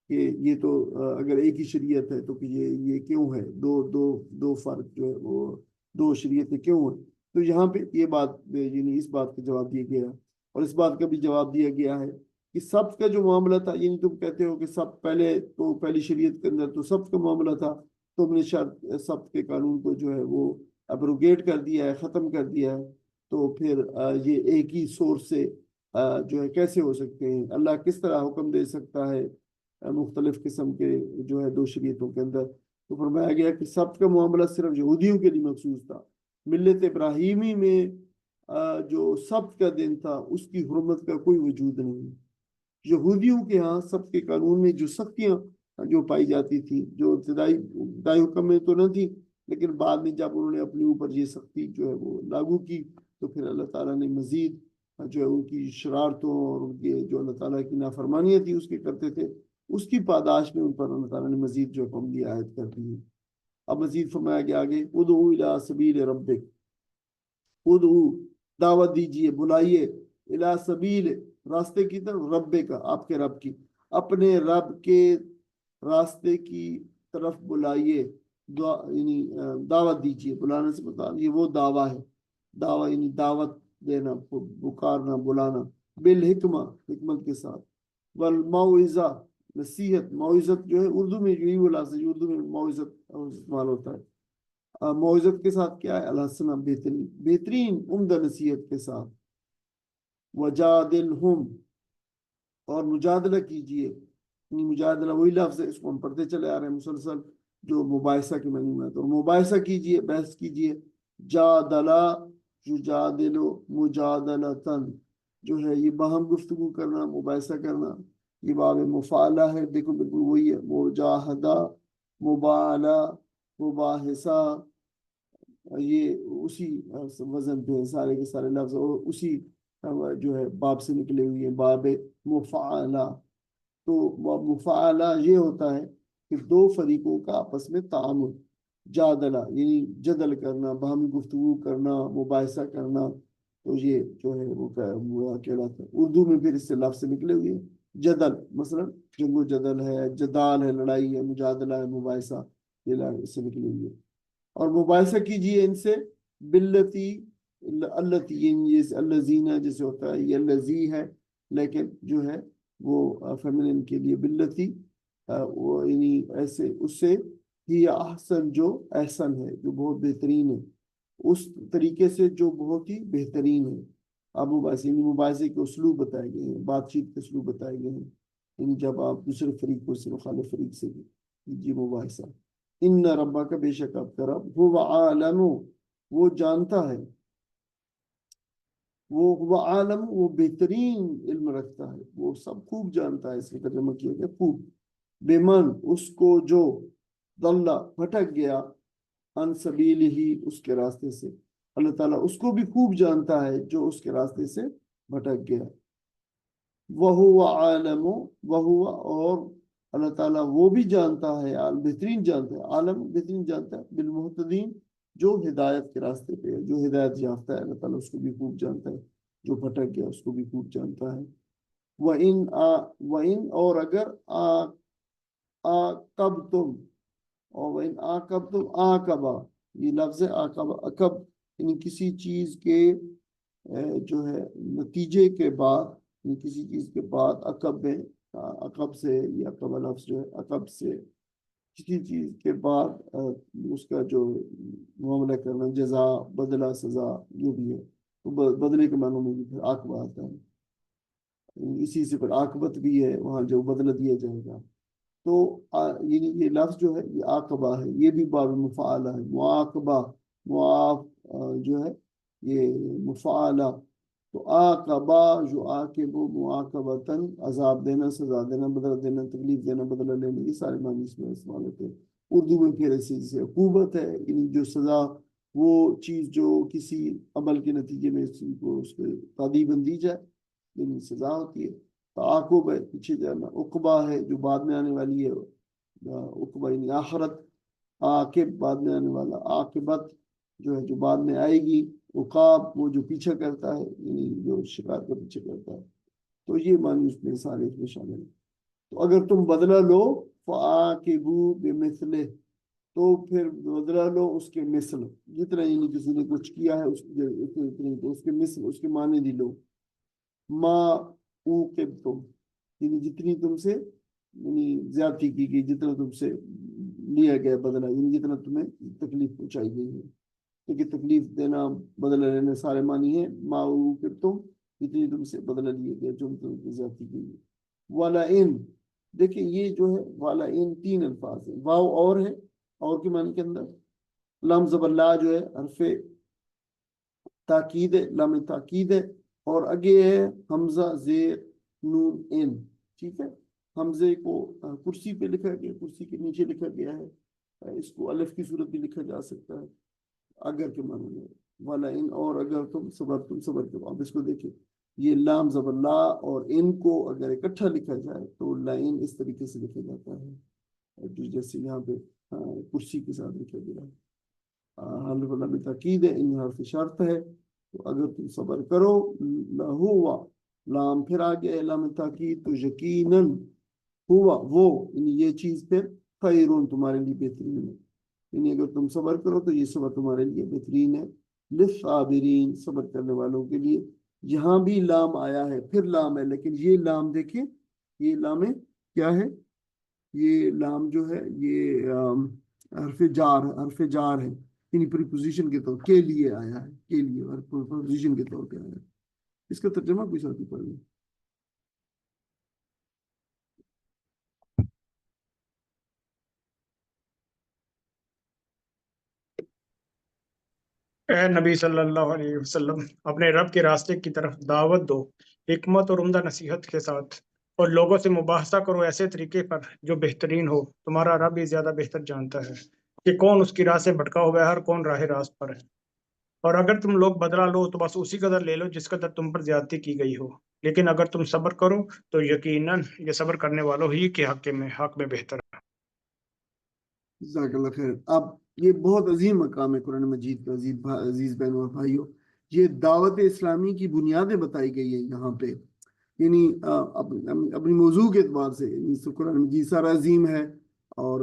کہ یہ تو اگر ایک ہی شریعت ہے تو کہ یہ کیوں ہے دو فرق جو ہے وہ دو شریعتیں کیوں ہیں. تو یہاں پہ یہ بات یعنی اس بات کا جواب دیا گیا، اور اس بات کا بھی جواب دیا گیا ہے کہ سب کا جو معاملہ تھا، یعنی تم کہتے ہو کہ سب پہلی شریعت کے اندر تو سب کا معاملہ تھا، تم نے سب کے قانون کو جو ہے وہ ابروگیٹ کر دیا ہے، ختم کر دیا ہے، تو پھر یہ ایک ہی سورس سے جو ہے کیسے ہو سکتے ہیں؟ اللہ کس طرح حکم دے سکتا ہے مختلف قسم کے جو ہے 2 شریعتوں کے اندر، تو فرمایا گیا کہ سبت کا معاملہ صرف یہودیوں کے لیے مخصوص تھا۔ ملت ابراہیمی میں جو سبت کا دن تھا اس کی حرمت کا کوئی وجود نہیں۔ یہودیوں کے ہاں سبت کے قانون میں جو سختیاں جو پائی جاتی تھی، جو ابتدائی حکم میں تو نہ تھی، لیکن بعد میں جب انہوں نے اپنے اوپر یہ سختی جو ہے وہ لاگو کی، تو پھر اللہ تعالیٰ نے مزید جو ہے ان کی شرارتوں اور ان کے جو اللہ تعالیٰ کی نافرمانیاں تھی اس کے کرتے تھے، اس کی پاداش میں ان پر اللہ تعالیٰ نے مزید جو پابندی عائد کر دی ہے۔ اب مزید فرمایا گیا آگے، ادعو الی سبیل ربک، ادعو دعوت دیجیے، بلائیے، الی سبیل راستے کی طرف، رب کا آپ کے رب کی، اپنے رب کے راستے کی طرف بلائیے، یعنی دعوت دیجیے۔ بلانے سے بتا یہ وہ دعویٰ ہے، دعویٰ یعنی دعوت دینا، پکارنا، بلانا، بالحکمہ حکمت کے ساتھ، والموعظہ نصیحت، موعظت جو ہے اردو میں یہی وہ لفظ ہے، اردو میں موعظت استعمال ہوتا ہے، موعظت کے ساتھ کیا ہے؟ الحسنہ، بہترین، بہترین عمدہ نصیحت کے ساتھ، وجادلہم اور مجادلہ کیجیے، مجادلہ وہی لفظ ہے، اس کو ہم پڑھتے چلے آ رہے ہیں مسلسل، جو مباحثہ کے معنی میں ہے، تو مباحثہ کیجیے، بحث کیجیے، جادلہ یجادلو مجادلتن جو ہے یہ باہم گفتگو کرنا، مباحثہ کرنا، یہ باب مفعلہ ہے، دیکھو بالکل وہی ہے، مجاہدہ، مبالہ، مباحثہ، یہ اسی وزن پہ سارے کے سارے لفظ، اور اسی جو ہے باب سے نکلے ہوئے ہیں، باب مفعلہ۔ تو مفعلہ یہ ہوتا ہے کہ 2 فریقوں کا آپس میں تعامل، جادلہ یعنی جدل کرنا، باہمی گفتگو کرنا، مباحثہ کرنا، تو یہ جو ہے وہ کہلاتا ہے۔ اردو میں پھر اس سے لفظ نکلے ہوئے ہیں، جدل، مثلا جنگ و جدل ہے، جدال ہے، لڑائی ہے، مجادلہ ہے، مباحثہ، یہ اس سے نکلے ہوئے ہیں۔ اور مباحثہ کیجیے ان سے، باللتی، التی الذین جیسے ہوتا ہے، یہ الذی ہے لیکن جو ہے وہ فیمنن کے لیے باللتی، وہ یعنی ایسے، اس سے ہی احسن جو احسن ہے، جو بہت بہترین ہے، اس طریقے سے جو بہت ہی بہترین ہے۔ اب مباحثے کے اسلوب بتائے گئے ہیں، بات چیت کے اسلوب بتائے گئے ہیں، یعنی جب آپ دوسرے فریق کو سے مخالف فریق سے کیجیے مباحثہ۔ ان ربک کا بے شک آپ کا رب، هو عالم، وہ جانتا ہے، وہ عالم، وہ بہترین علم رکھتا ہے، وہ سب خوب جانتا ہے، اس کا ترجمہ کیا گیا خوب، بمن اس کو جو، ضل بھٹک گیا، عن سبیلہ اس کے راستے سے، اللہ تعالیٰ اس کو بھی خوب جانتا ہے جو اس کے راستے سے بھٹک گیا۔ وہو عالم، وہو اور اللہ تعالیٰ وہ بھی جانتا ہے، بہترین جانتا ہے، عالم بہترین جانتا ہے، بالمہتدین جو ہدایت کے راستے پہ ہے، جو ہدایت یافتہ ہے، اللہ تعالیٰ اس کو بھی خوب جانتا ہے، جو بھٹک گیا اس کو بھی خوب جانتا ہے۔ وَإِنْ اور اگر عَاقَبْتُمْ، اور وَإِنْ عَاقَبْتُمْ، عَاقَبَ یہ لفظ ہے، عقب یعنی کسی چیز کے جو ہے نتیجے کے بعد، یعنی کسی چیز کے بعد، عقب میں، عقب سے، یہ عقب لفظ جو ہے عقب سے، کسی چیز کے بعد اس کا جو معاملہ کرنا، جزا، بدلہ، سزا جو بھی ہے، تو بدلے کے معنوں میں بھی پھر عاقبہ آتا ہے، اسی سے پھر عاقبت بھی ہے، وہاں جو بدلہ دیا جائے گا۔ تو یعنی یہ لفظ جو ہے یہ عاقبہ ہے، یہ بھی باب مفعلہ ہے، معاقبہ، معاف جو ہے یہ مفعلہ، تو عاقبہ جو عاقب و معاقبتاً، عذاب دینا، سزا دینا، بدلہ دینا، تکلیف دینا، بدلہ لینا، یہ سارے معنی اس میں استعمال ہوتے ہیں۔ اردو میں پھر ایسے جیسے عقوبت ہے، یعنی جو سزا، وہ چیز جو کسی عمل کے نتیجے میں اس کو تعدیباً دی جائے، یعنی سزا ہوتی ہے۔ تعاقب ہے پیچھے جانا، عقبہ ہے جو بعد میں آنے والی ہے، عقبہ یعنی آخرت، عاقب بعد میں آنے والا، عاقبت جو ہے جو بعد میں آئے گی، عقاب وہ جو پیچھا کرتا ہے، یعنی جو شکار کا پیچھا کرتا ہے، تو یہ معنی اس میں سارے اس میں شامل ہیں۔ تو اگر تم بدلہ لو، فعاقبوا بمثلہ، تو پھر بدلہ لو اس کے مثل، جتنا یعنی کسی نے کچھ کیا ہے اس کے مثل، اس کے معنی دی لو، ما اوقبتم یعنی جتنی تم سے یعنی زیادتی کی گئی، جتنا تم سے لیا گیا بدلہ، یعنی جتنا تمہیں تکلیف پہنچائی گئی ہے، کیونکہ تکلیف دینا، بدلہ لینے سارے معنی ہیں، ما اوقبتم جتنی تم سے بدلہ لیے گئے، جو تم سے زیادتی کی گئی۔ وَلَئِن دیکھیں یہ جو ہے والا ان تین الفاظ ہیں، واو اور ہے، اور کے معنی کے اندر لام زبر لا جو ہے حرف تاکید ہے، لام تاکید ہے، اور آگے ہے حمزہ زیر نون ان، ٹھیک ہے۔ حمزے کو کرسی پہ لکھا گیا، کرسی کے نیچے لکھا گیا ہے، اس کو الف کی صورت بھی لکھا جا سکتا ہے اگر کے معنی میں والا ان، اور اگر تم صبر کرو۔ اب اس کو دیکھیں، یہ لام زبر لا اور ان کو اگر اکٹھا لکھا جائے تو لائن اس طریقے سے لکھا جاتا ہے جیسے یہاں پہ کرسی کے ساتھ لکھا گیا ہے۔ حلف لام تاکید ہے، ان حرف شرط ہے، تو اگر تم صبر کرو، ہوا لام پھر آگے لام تاکید، تو یقیناً ہوا وہ، یعنی یہ چیز پھر خیرون تمہارے لیے بہترین ہے، یعنی اگر تم صبر کرو تو یہ صبر تمہارے لیے بہترین ہے، للصابرین صبر کرنے والوں کے لیے۔ یہاں بھی لام آیا ہے، پھر لام ہے، لیکن یہ لام دیکھیں، یہ لام کیا ہے؟ یہ لام جو ہے یہ حرف جار ہے، یعنی پریپوزیشن کے طور کے لیے آیا ہے، کے لیے، اور پریپوزیشن کے طور پہ آیا ہے۔ اس کا ترجمہ کوئی ساتھی پڑھ لیں۔ اے نبی صلی اللہ علیہ وسلم، اپنے رب کے راستے کی طرف دعوت دو حکمت اور عمدہ نصیحت کے ساتھ، اور لوگوں سے مباحثہ کرو ایسے طریقے پر جو بہترین ہو۔ تمہارا رب ہی زیادہ بہتر جانتا ہے کہ کون اس کی راہ سے بھٹکا ہوا ہے اور کون راہ راست پر ہے۔ اور اگر تم لوگ بدلہ لو تو بس اسی قدر لے لو جس قدر تم پر زیادتی کی گئی ہو، لیکن اگر تم صبر کرو تو یقیناً یہ صبر کرنے والوں ہی کے حق میں بہتر ہے۔ جزاک اللہ خیر۔ اب یہ بہت عظیم مقام ہے قرآن مجید کا، عزیز بہنوں اور بھائیوں، یہ دعوت اسلامی کی بنیادیں بتائی گئی ہیں یہاں پہ، یعنی اپنی موضوع کے اعتبار سے، یعنی قرآن مجید سارا عظیم ہے، اور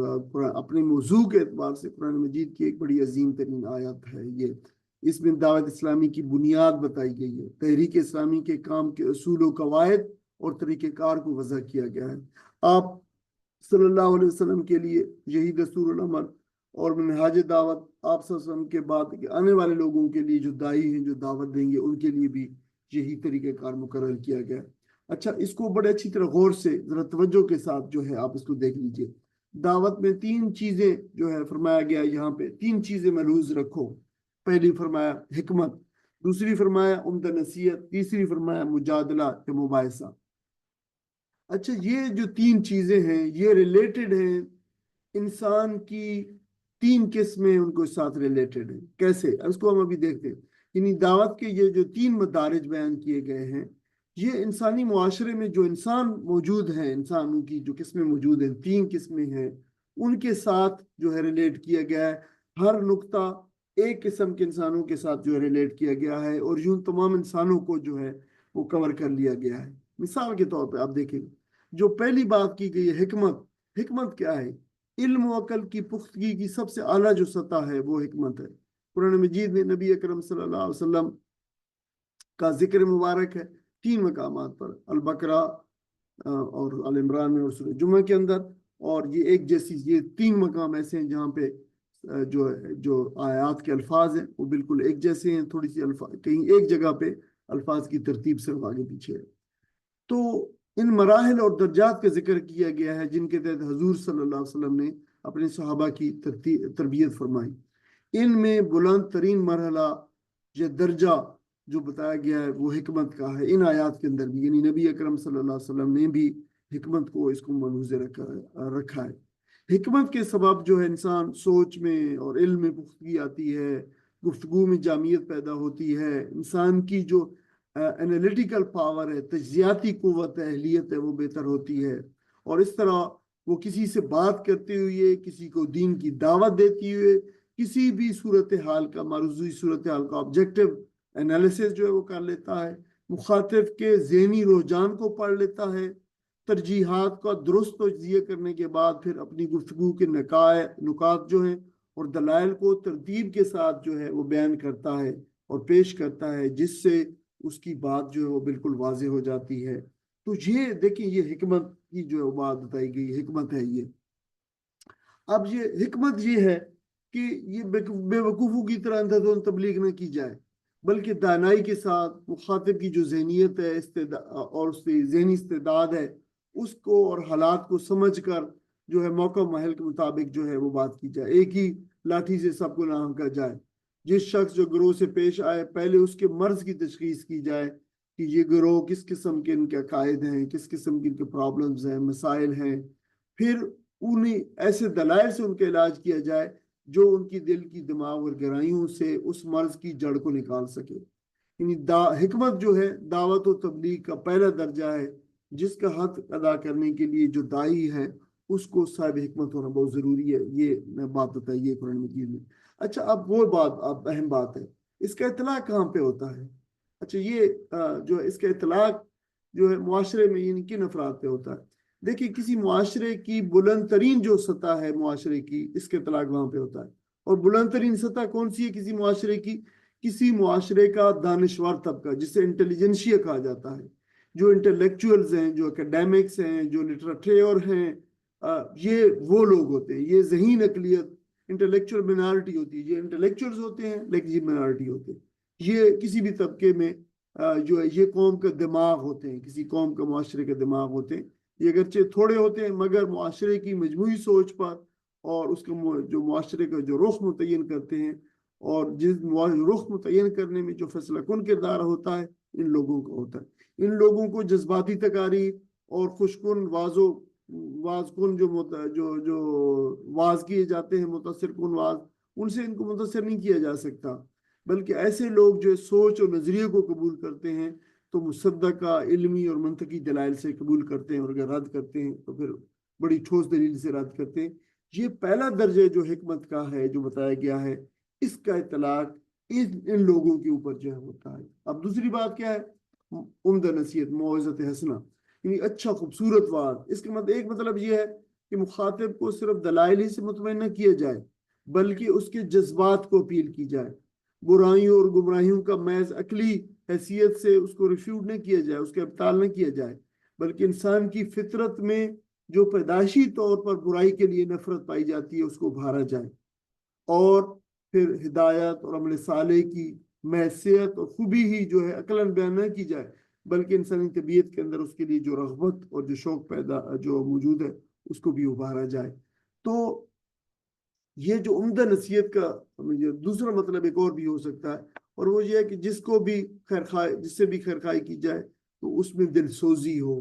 اپنے موضوع کے اعتبار سے قرآن مجید کی ایک بڑی عظیم ترین آیت ہے یہ۔ اس میں دعوت اسلامی کی بنیاد بتائی گئی ہے، تحریک اسلامی کے کام کے اصول و قواعد اور طریقہ کار کو وضع کیا گیا ہے۔ آپ صلی اللہ علیہ وسلم کے لیے یہی دستور العمل اور منہاج دعوت، آپ صلی اللہ علیہ وسلم کے بعد آنے والے لوگوں کے لیے جو داعی ہیں، جو دعوت دیں گے، ان کے لیے بھی یہی طریقہ کار مقرر کیا گیا۔ اچھا، اس کو بڑے اچھی طرح غور سے ذرا توجہ کے ساتھ جو ہے آپ اس کو دیکھ لیجئے۔ دعوت میں تین چیزیں جو ہے فرمایا گیا، یہاں پہ تین چیزیں ملحوظ رکھو۔ پہلی فرمایا حکمت، دوسری فرمایا عمدہ نصیحت، تیسری فرمایا مجادلہ یا مباحثہ۔ اچھا، یہ جو تین چیزیں ہیں یہ ریلیٹڈ ہیں، انسان کی تین قسمیں ان کو ساتھ ریلیٹڈ ہیں۔ کیسے؟ اس کو ہم ابھی دیکھتے ہیں۔ یعنی دعوت کے یہ جو تین مدارج بیان کیے گئے ہیں، یہ انسانی معاشرے میں جو انسان موجود ہیں، انسانوں کی جو قسمیں موجود ہیں، تین قسمیں ہیں، ان کے ساتھ جو ہے ریلیٹ کیا گیا ہے۔ ہر نقطہ ایک قسم کے انسانوں کے ساتھ جو ہے ریلیٹ کیا گیا ہے، اور یوں تمام انسانوں کو جو ہے وہ کور کر لیا گیا ہے۔ مثال کے طور پہ آپ دیکھیں، جو پہلی بات کی گئی ہے حکمت، حکمت کیا ہے؟ علم و عقل کی پختگی کی سب سے اعلیٰ جو سطح ہے وہ حکمت ہے۔ قرآن مجید میں نبی اکرم صلی اللہ علیہ وسلم کا ذکر مبارک ہے تین مقامات پر، البقرہ اور آل عمران میں اور سورہ جمعہ کے اندر، اور یہ ایک جیسی، یہ تین مقام ایسے ہیں جہاں پہ جو آیات کے الفاظ ہیں وہ بالکل ایک جیسے ہیں، تھوڑی سی الفاظ کہیں ایک جگہ پہ الفاظ کی ترتیب صرف آگے پیچھے ہے۔ تو ان مراحل اور درجات کا ذکر کیا گیا ہے جن کے تحت حضور صلی اللہ علیہ وسلم نے اپنے صحابہ کی تربیت فرمائی۔ ان میں بلند ترین مرحلہ یا درجہ جو بتایا گیا ہے وہ حکمت کا ہے، ان آیات کے اندر بھی، یعنی نبی اکرم صلی اللہ علیہ وسلم نے بھی حکمت کو اس کو ملحوظ رکھا ہے۔ حکمت کے سبب جو ہے انسان سوچ میں اور علم میں پختگی آتی ہے، گفتگو میں جامعیت پیدا ہوتی ہے، انسان کی جو انالیٹیکل پاور ہے، تجزیاتی قوت ہے، اہلیت ہے، وہ بہتر ہوتی ہے، اور اس طرح وہ کسی سے بات کرتے ہوئے، کسی کو دین کی دعوت دیتی ہوئے، کسی بھی صورتحال کا، معروضی صورتحال کا آبجیکٹو انالیسس جو ہے وہ کر لیتا ہے، مخاطب کے ذہنی رجحان کو پڑھ لیتا ہے، ترجیحات کا درست تجزیہ کرنے کے بعد پھر اپنی گفتگو کے نکات جو ہیں اور دلائل کو ترتیب کے ساتھ جو ہے وہ بیان کرتا ہے اور پیش کرتا ہے، جس سے اس کی بات جو ہے وہ بالکل واضح ہو جاتی ہے۔ تو یہ دیکھیں، یہ حکمت کی جو بات بتائی گئی حکمت ہے یہ۔ اب یہ حکمت یہ ہے کہ یہ بے وقوفوں کی طرح اندھا تبلیغ نہ کی جائے، بلکہ دانائی کے ساتھ مخاطب کی جو ذہنیت ہے اور اس کی ذہنی استعداد ہے اس کو اور حالات کو سمجھ کر جو ہے موقع محل کے مطابق جو ہے وہ بات کی جائے، ایک ہی لاٹھی سے سب کو نہ ہانکا جائے۔ جس شخص جو گروہ سے پیش آئے پہلے اس کے مرض کی تشخیص کی جائے کہ یہ گروہ کس قسم کے ان کے عقائد ہیں، کس قسم کے ان کے پرابلمز ہیں، مسائل ہیں، پھر انہیں ایسے دلائل سے ان کا علاج کیا جائے جو ان کی دل کی دماغ اور گہرائیوں سے اس مرض کی جڑ کو نکال سکے۔ یعنی حکمت جو ہے دعوت و تبلیغ کا پہلا درجہ ہے، جس کا حق ادا کرنے کے لیے جو داعی ہے اس کو صاحب حکمت ہونا بہت ضروری ہے۔ یہ میں بات بتائی ہے قرآن مجید میں۔ اچھا، اب وہ بات اب اہم بات ہے، اس کا اطلاق کہاں پہ ہوتا ہے؟ اچھا، یہ جو اس کا اطلاق جو ہے معاشرے میں یعنی کن افراد پہ ہوتا ہے؟ دیکھیے، کسی معاشرے کی بلند ترین جو سطح ہے معاشرے کی، اس کے اطلاق وہاں پہ ہوتا ہے۔ اور بلند ترین سطح کون سی ہے کسی معاشرے کی؟ کسی معاشرے کا دانشور طبقہ، جسے انٹیلیجنشیا کہا جاتا ہے، جو انٹلیکچوئلز ہیں، جو اکیڈیمکس ہیں، جو لٹریٹر ہیں، یہ وہ لوگ ہوتے ہیں، یہ ذہین اقلیت انٹلیکچوئل مینارٹی ہوتی ہے۔ یہ انٹلیکچوئلز ہوتے ہیں لیکن یہ مینارٹی ہوتے ہیں۔ یہ کسی بھی طبقے میں جو ہے یہ قوم کا دماغ ہوتے ہیں، کسی قوم کا معاشرے کا دماغ ہوتے ہیں۔ یہ اگرچہ تھوڑے ہوتے ہیں مگر معاشرے کی مجموعی سوچ پر اور اس کا جو معاشرے کا جو رخ متعین کرتے ہیں، اور جس رخ متعین کرنے میں جو فیصلہ کن کردار ہوتا ہے ان لوگوں کا ہوتا ہے۔ ان لوگوں کو جذباتی تقاریر اور خوشکن واز کن جو واز کیے جاتے ہیں، متاثر کن واز، ان سے ان کو متاثر نہیں کیا جا سکتا، بلکہ ایسے لوگ جو سوچ اور نظریے کو قبول کرتے ہیں تو مصدقہ علمی اور منطقی دلائل سے قبول کرتے ہیں، اور اگر رد کرتے ہیں تو پھر بڑی ٹھوس دلیل سے رد کرتے ہیں۔ یہ پہلا درجہ جو حکمت کا ہے جو بتایا گیا ہے، اس کا اطلاق ان لوگوں کے اوپر جو ہے ہوتا ہے۔ اب دوسری بات کیا ہے؟ عمدہ نصیحت، موعظت حسنہ، یعنی اچھا خوبصورت واز۔ اس کا ایک مطلب یہ ہے کہ مخاطب کو صرف دلائل ہی سے مطمئن نہ کیا جائے بلکہ اس کے جذبات کو اپیل کی جائے۔ برائیوں اور گمراہیوں کا محض عقلی حیثیت سے اس کو ریفیوٹ نہ کیا جائے، اس کا ابطال نہ کیا جائے، بلکہ انسان کی فطرت میں جو پیدائشی طور پر برائی کے لیے نفرت پائی جاتی ہے اس کو ابھارا جائے، اور پھر ہدایت اور عمل صالح کی محثیت اور خوبی ہی جو ہے عقلاً بیان نہ کی جائے، بلکہ انسانی طبیعت کے اندر اس کے لیے جو رغبت اور جو شوق پیدا جو موجود ہے اس کو بھی ابھارا جائے۔ تو یہ جو عمدہ نصیحت کا دوسرا مطلب ایک اور بھی ہو سکتا ہے، اور وہ یہ ہے کہ جس سے بھی خیرخواہی کی جائے تو اس میں دل سوزی ہو،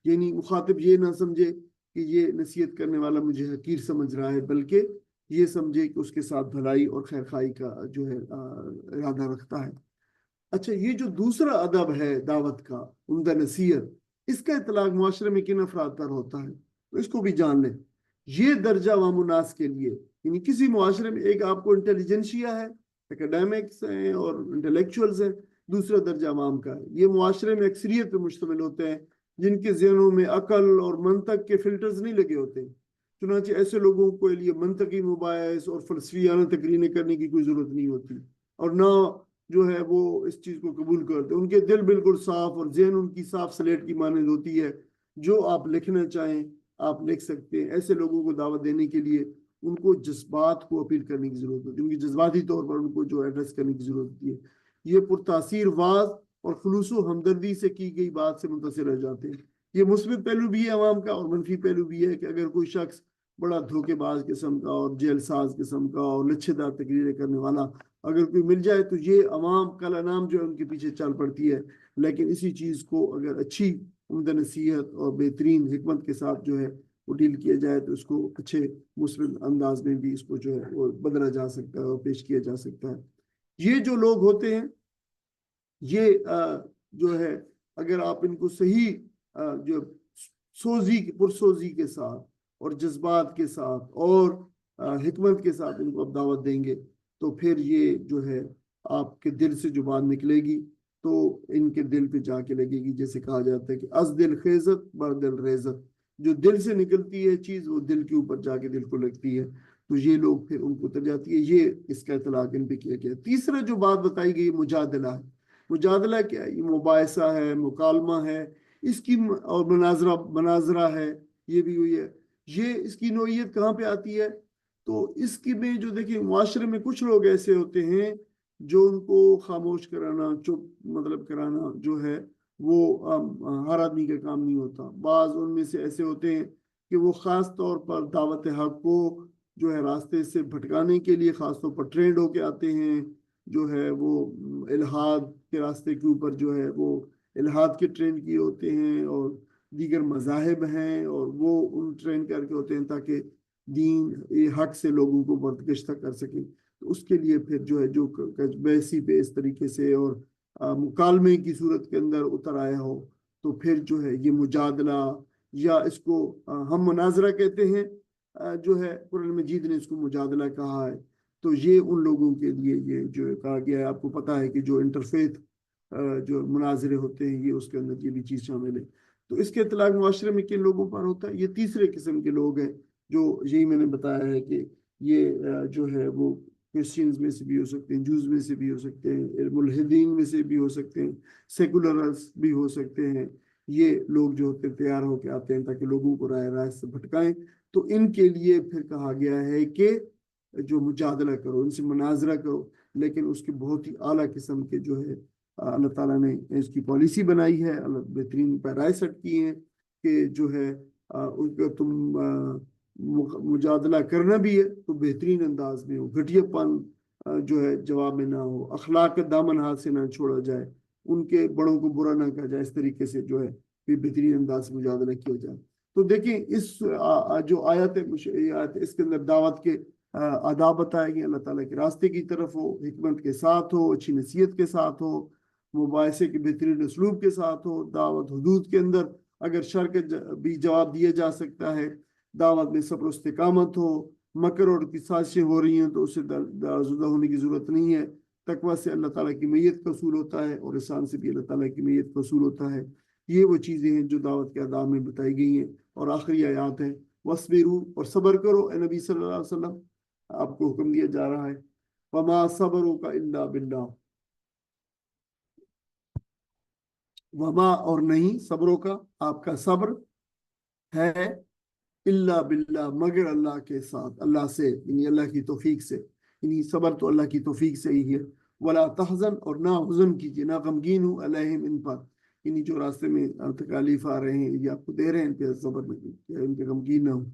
یعنی مخاطب یہ نہ سمجھے کہ یہ نصیحت کرنے والا مجھے حقیر سمجھ رہا ہے، بلکہ یہ سمجھے کہ اس کے ساتھ بھلائی اور خیرخواہی کا جو ہے ارادہ رکھتا ہے۔ اچھا، یہ جو دوسرا ادب ہے دعوت کا، عمدہ نصیحت، اس کا اطلاق معاشرے میں کن افراد پر ہوتا ہے تو اس کو بھی جان لیں۔ یہ درجہ عوام الناس کے لیے، یعنی کسی معاشرے میں ایک آپ کو انٹیلیجنشیا ہے، اکیڈیمکس ہیں اور انٹلیکچوئلز ہیں، دوسرا درجہ عوام کا ہے۔ یہ معاشرے میں اکثریت پہ مشتمل ہوتے ہیں جن کے ذہنوں میں عقل اور منطق کے فلٹرز نہیں لگے ہوتے، چنانچہ ایسے لوگوں کو لیے منطقی مباحث اور فلسفیانہ تقریریں کرنے کی کوئی ضرورت نہیں ہوتی، اور نہ جو ہے وہ اس چیز کو قبول کرتے۔ ان کے دل بالکل صاف اور ذہن ان کی صاف سلیٹ کی مانند ہوتی ہے، جو آپ لکھنا چاہیں آپ لکھ سکتے ہیں۔ ایسے لوگوں کو دعوت دینے کے لیے ان کو جذبات کو اپیل کرنے کی ضرورت ہوتی ہے، ان کی جذباتی طور پر ان کو جو ایڈریس کرنے کی ضرورت ہوتی ہے۔ یہ پرتاثیر واز اور خلوص و ہمدردی سے کی گئی بات سے متاثر رہ جاتے ہیں۔ یہ مثبت پہلو بھی ہے عوام کا، اور منفی پہلو بھی ہے کہ اگر کوئی شخص بڑا دھوکے باز قسم کا اور جیل ساز قسم کا اور لچھے دار تقریریں کرنے والا اگر کوئی مل جائے تو یہ عوام کل انعام جو ہے ان کے پیچھے چل پڑتی ہے۔ لیکن اسی چیز کو اگر اچھی عمدہ نصیحت اور بہترین حکمت کے ساتھ جو ہے وہ ڈیل کیا جائے تو اس کو اچھے مثبت انداز میں بھی اس کو جو ہے وہ بدلا جا سکتا ہے اور پیش کیا جا سکتا ہے۔ یہ جو لوگ ہوتے ہیں یہ جو ہے اگر آپ ان کو صحیح جو پرسوزی کے ساتھ اور جذبات کے ساتھ اور حکمت کے ساتھ ان کو آپ دعوت دیں گے تو پھر یہ جو ہے آپ کے دل سے جو بات نکلے گی تو ان کے دل پہ جا کے لگے گی، جیسے کہا جاتا ہے کہ از دل خیزت بر دل ریزت، جو دل سے نکلتی ہے چیز وہ دل کے اوپر جا کے دل کو لگتی ہے، تو یہ لوگ پھر ان کو اتر جاتی ہے۔ یہ اس کا اطلاق ان پہ کیا گیا۔ تیسرا جو بات بتائی گئی مجادلہ ہے۔ مجادلہ کیا ہے؟ یہ مباحثہ ہے، مکالمہ ہے، اس کی اور مناظرہ ہے، یہ بھی ہوئی ہے۔ یہ اس کی نوعیت کہاں پہ آتی ہے؟ تو اس کی میں جو دیکھیں معاشرے میں کچھ لوگ ایسے ہوتے ہیں جو ان کو خاموش کرانا، چپ کرانا جو ہے وہ ہر آدمی کا کام نہیں ہوتا. بعض ان میں سے ایسے ہوتے ہیں کہ وہ خاص طور پر دعوت حق کو جو ہے راستے سے بھٹکانے کے لیے خاص طور پر ٹرینڈ ہو کے آتے ہیں. جو ہے وہ الحاد کے راستے کے اوپر جو ہے وہ الحاد کے ٹرینڈ کیے ہوتے ہیں، اور دیگر مذاہب ہیں اور وہ ان ٹرینڈ کر کے ہوتے ہیں تاکہ دین حق سے لوگوں کو بردگشتہ کر سکیں. تو اس کے لیے پھر جو ہے جو بیسی پہ اس طریقے سے اور مکالمے کی صورت کے اندر اتر آیا ہو، تو پھر جو ہے یہ مجادلہ یا اس کو ہم مناظرہ کہتے ہیں، جو ہے قرآن مجید نے اس کو مجادلہ کہا ہے. تو یہ ان لوگوں کے لیے یہ جو کہا گیا ہے. آپ کو پتا ہے کہ جو انٹرفیتھ جو مناظرے ہوتے ہیں یہ اس کے اندر یہ بھی چیز شامل ہے. تو اس کے اطلاق معاشرے میں کن لوگوں پر ہوتا ہے؟ یہ تیسرے قسم کے لوگ ہیں، جو یہی میں نے بتایا ہے کہ یہ جو ہے وہ کرسچنز میں سے بھی ہو سکتے ہیں، جوز میں سے بھی ہو سکتے ہیں، ملحدین میں سے بھی ہو سکتے ہیں، سیکولرز بھی ہو سکتے ہیں. یہ لوگ جو ہوتے ہیں تیار ہو کے آتے ہیں تاکہ لوگوں کو راہ راست سے بھٹکائیں. تو ان کے لیے پھر کہا گیا ہے کہ جو مجادلہ کرو، ان سے مناظرہ کرو، لیکن اس کے بہت ہی اعلیٰ قسم کے جو ہے اللہ تعالیٰ نے اس کی پالیسی بنائی ہے، اللہ بہترین پیرائے سیٹ کی ہیں کہ جو ہے ان کو تم مجادلہ کرنا بھی ہے تو بہترین انداز میں ہو، گھٹیا پن جو ہے جواب میں نہ ہو، اخلاق کا دامن ہاتھ سے نہ چھوڑا جائے، ان کے بڑوں کو برا نہ کہا جائے، اس طریقے سے جو ہے بہترین انداز سے مجادلہ کیا جائے. تو دیکھیں اس جو آیت ہے اس کے اندر دعوت کے آداب بتائے گئے، اللہ تعالیٰ کے راستے کی طرف ہو، حکمت کے ساتھ ہو، اچھی نصیحت کے ساتھ ہو، مباحثے کے بہترین اسلوب کے ساتھ ہو، دعوت حدود کے اندر اگر شر کا بھی جواب دیا جا سکتا ہے، دعوت میں صبر و استقامت ہو، مکر اور کی سازشیں ہو رہی ہیں تو اسے دارزدہ ہونے کی ضرورت نہیں ہے. تقویٰ سے اللہ تعالیٰ کی معیت کا حصول ہوتا ہے اور احسان سے بھی اللہ تعالیٰ کی معیت کا حصول ہوتا ہے. یہ وہ چیزیں ہیں جو دعوت کے آداب میں بتائی گئی ہیں. اور آخری آیات ہیں وَاصْبِرُوا، اور صبر کرو اے نبی صلی اللہ علیہ وسلم، آپ کو حکم دیا جا رہا ہے. وَمَا صَبْرُكَ إِلَّا بِاللَّهِ، وما اور نہیں، صبروں کا آپ کا صبر ہے، الا باللہ مگر اللہ کے ساتھ، اللہ سے، یعنی اللہ کی توفیق سے، یعنی صبر تو اللہ کی توفیق سے ہی ہے. ولا تحزن، اور نہ حزن کیجیے، نہ غمگین ہوں علیہم ان پر، یعنی جو راستے میں تکالیف آ رہے ہیں یہ آپ کو دے رہے ہیں ان پہ صبر میں، ان پہ غمگین نہ ہوں.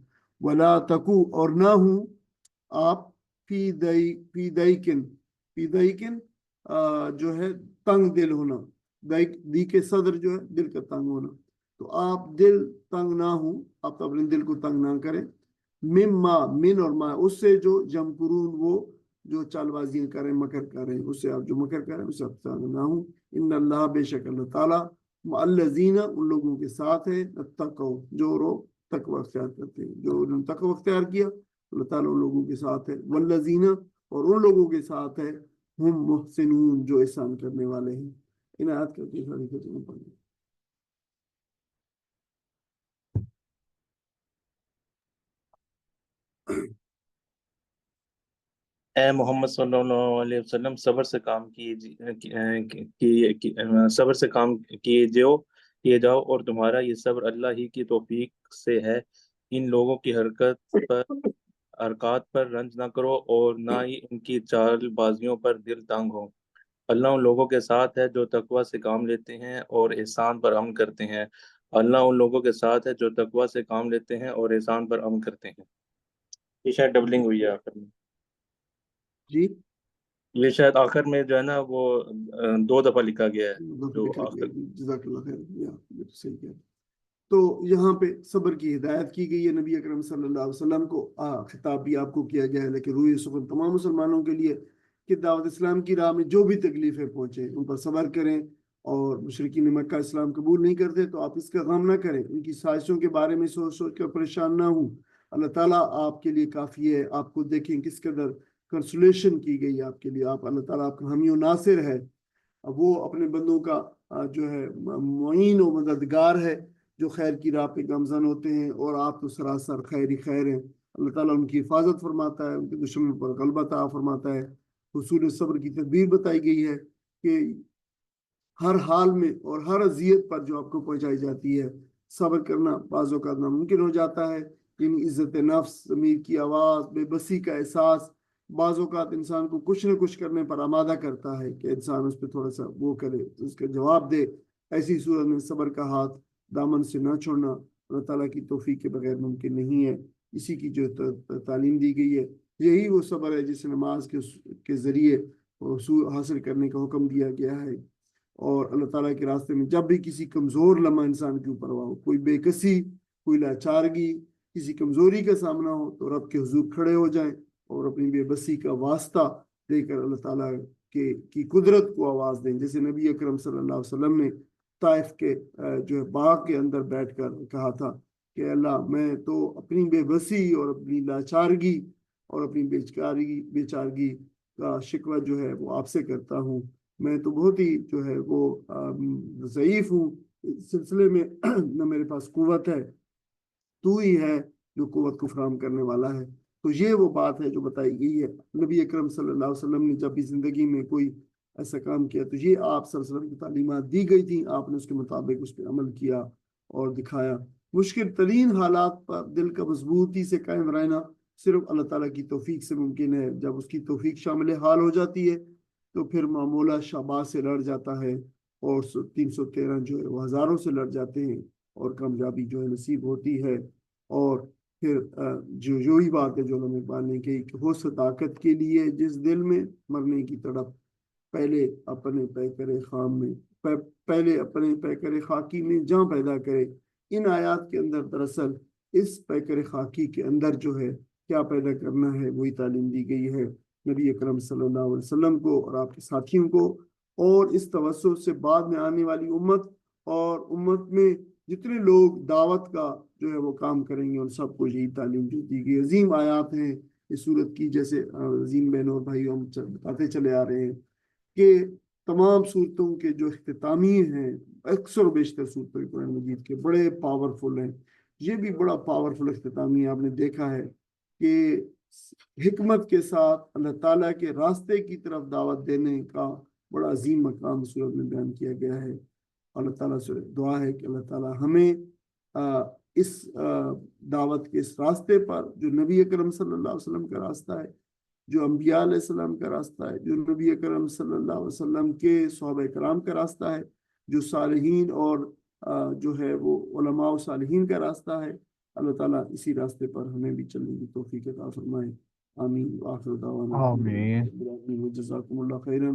ولا تکو، اور نہ ہوں آپ فی دیکن جو ہے تنگ دل ہونا، دی کے صدر جو ہے دل کا تنگ ہونا، تو آپ دل تنگ نہ ہوں، آپ اپنے دل کو تنگ نہ کریں. من اور ما، اس سے جو یمکرون، وہ جو چال بازیاں کریں، مکر کریں، اس سے آپ جو مکر کریں اس سے آپ تنگ نہ ہوں. ان اللہ، بے شک اللہ تعالیٰ، الذین، ان لوگوں کے ساتھ ہے، اتقوا، جو لوگ تقوی اختیار کرتے ہیں، جو انہوں نے تقوی اختیار کیا اللہ تعالیٰ ان لوگوں کے ساتھ ہے. والذین، اور ان لوگوں کے ساتھ ہے، ہم محسنون، جو احسان کرنے والے ہیں. ان آیات کا کیسا نہیں پڑھیں. اے محمد صلی اللہ علیہ وسلم، صبر سے کام صبر سے کام کیے جاؤ، اور تمہارا یہ صبر اللہ ہی کی توفیق سے ہے. ان لوگوں کی حرکات پر رنج نہ کرو، اور نہ ہی ان کی چال بازیوں پر دل تنگ ہو. اللہ ان لوگوں کے ساتھ ہے جو تقوی سے کام لیتے ہیں اور احسان پر عمل کرتے ہیں. اللہ ان لوگوں کے ساتھ ہے جو تقوی سے کام لیتے ہیں اور احسان پر عمل کرتے ہیں. یہ شاید ڈبلنگ ہوئی ہے آخر میں. جی، یہ شاید آخر میں جو ہے نا وہ 2 دفعہ لکھا گیا ہے جو لکھا آخر. گیا. جزاک اللہ خیر. یہ تو صحیح کہا. تو یہاں پہ صبر کی ہدایت کی گئی ہے نبی اکرم صلی اللہ علیہ وسلم کو. خطاب بھی آپ کو کیا گیا ہے، لیکن روح سکون تمام مسلمانوں کے لیے کہ دعوت اسلام کی راہ میں جو بھی تکلیفیں پہنچے ان پر صبر کریں. اور مشرکین مکہ اسلام قبول نہیں کرتے تو آپ اس کا غم نہ کریں، ان کی سازشوں کے بارے میں سوچ سوچ کر پریشان نہ ہوں. اللہ تعالیٰ آپ کے لیے کافی ہے. آپ کو دیکھیں کس قدر کنسولیشن کی گئی آپ کے لیے. آپ اللہ تعالیٰ آپ کا حامی و ناصر ہے، وہ اپنے بندوں کا جو ہے معین و مددگار ہے، جو خیر کی راہ پہ گامزن ہوتے ہیں، اور آپ تو سراسر خیر خیر ہیں. اللہ تعالیٰ ان کی حفاظت فرماتا ہے، ان کے دشمنوں پر غلبہ عطا فرماتا ہے. حصول صبر کی تدبیر بتائی گئی ہے کہ ہر حال میں اور ہر اذیت پر جو آپ کو پہنچائی جاتی ہے صبر کرنا بعض اوقات ناممکن ہو جاتا ہے. یعنی عزت نفس، ضمیر کی آواز، بے بسی کا احساس بعض اوقات انسان کو کچھ نہ کچھ کرنے پر آمادہ کرتا ہے کہ انسان اس پہ تھوڑا سا وہ کرے، اس کا جواب دے. ایسی صورت میں صبر کا ہاتھ دامن سے نہ چھوڑنا اللہ تعالیٰ کی توفیق کے بغیر ممکن نہیں ہے. اسی کی جو تعلیم دی گئی ہے یہی وہ صبر ہے جسے نماز کے ذریعے حصول حاصل کرنے کا حکم دیا گیا ہے. اور اللہ تعالیٰ کے راستے میں جب بھی کسی کمزور لمحہ انسان کے اوپر ہو، کوئی بے کسی، کوئی لاچارگی، کسی کمزوری کا سامنا ہو، تو رب کے حضور کھڑے ہو جائیں اور اپنی بے بسی کا واسطہ دے کر اللہ تعالیٰ کی قدرت کو آواز دیں. جیسے نبی اکرم صلی اللہ علیہ وسلم نے طائف کے جو ہے باغ کے اندر بیٹھ کر کہا تھا کہ اللہ میں تو اپنی بے بسی اور اپنی لاچارگی اور اپنی بیچارگی کا شکوہ جو ہے وہ آپ سے کرتا ہوں. میں تو بہت ہی جو ہے وہ ضعیف ہوں اس سلسلے میں، نہ میرے پاس قوت ہے، تو ہی ہے جو قوت کو فراہم کرنے والا ہے. تو یہ وہ بات ہے جو بتائی گئی ہے. نبی اکرم صلی اللہ علیہ وسلم نے جب بھی زندگی میں کوئی ایسا کام کیا تو یہ آپ صلی اللہ علیہ وسلم کی تعلیمات دی گئی تھیں، آپ نے اس کے مطابق اس پہ عمل کیا اور دکھایا. مشکل ترین حالات پر دل کا مضبوطی سے قائم رہنا صرف اللہ تعالیٰ کی توفیق سے ممکن ہے. جب اس کی توفیق شامل حال ہو جاتی ہے تو پھر معمولہ شاباز سے لڑ جاتا ہے اور 313 جو ہے وہ ہزاروں سے لڑ جاتے ہیں اور کامیابی جو ہے نصیب ہوتی ہے. اور پھر جو ہی بات ہے جو علامہ اقبال نے کہی کہ ہو صداقت کے لیے جس دل میں مرنے کی تڑپ، پہلے اپنے پیکر خام میں پہلے اپنے پیکر خاکی میں جہاں پیدا کرے. ان آیات کے اندر دراصل اس پیکر خاکی کے اندر جو ہے کیا پیدا کرنا ہے وہی تعلیم دی گئی ہے نبی اکرم صلی اللہ علیہ وسلم کو اور آپ کے ساتھیوں کو، اور اس توسط سے بعد میں آنے والی امت اور امت میں جتنے لوگ دعوت کا جو ہے وہ کام کریں گے ان سب کو یہی تعلیم جو دی گئی. عظیم آیات ہیں اس صورت کی، جیسے عظیم بہنوں اور بھائیوں ہم بتاتے چلے آ رہے ہیں کہ تمام صورتوں کے جو اختتامی ہیں، اکثر و بیشتر صورتوں قرآن مجید کے بڑے پاورفل ہیں. یہ بھی بڑا پاورفل اختتامی ہے. آپ نے دیکھا ہے کہ حکمت کے ساتھ اللہ تعالیٰ کے راستے کی طرف دعوت دینے کا بڑا عظیم مقام صورت میں بیان کیا گیا ہے. اللہ تعالیٰ سے دعا ہے کہ اللہ تعالیٰ ہمیں اس دعوت کے اس راستے پر جو نبی اکرم صلی اللہ علیہ وسلم کا راستہ ہے، جو انبیاء علیہ السلام کا راستہ ہے، جو نبی اکرم صلی اللہ علیہ وسلم کے صحابہ کرام کا راستہ ہے، جو صالحین اور جو ہے وہ علماء و صالحین کا راستہ ہے، اللہ تعالیٰ اسی راستے پر ہمیں بھی چلنے کی توفیق عطا فرمائے. آمین. وآخر دعوانا آمین. جزاکم اللہ خیرا.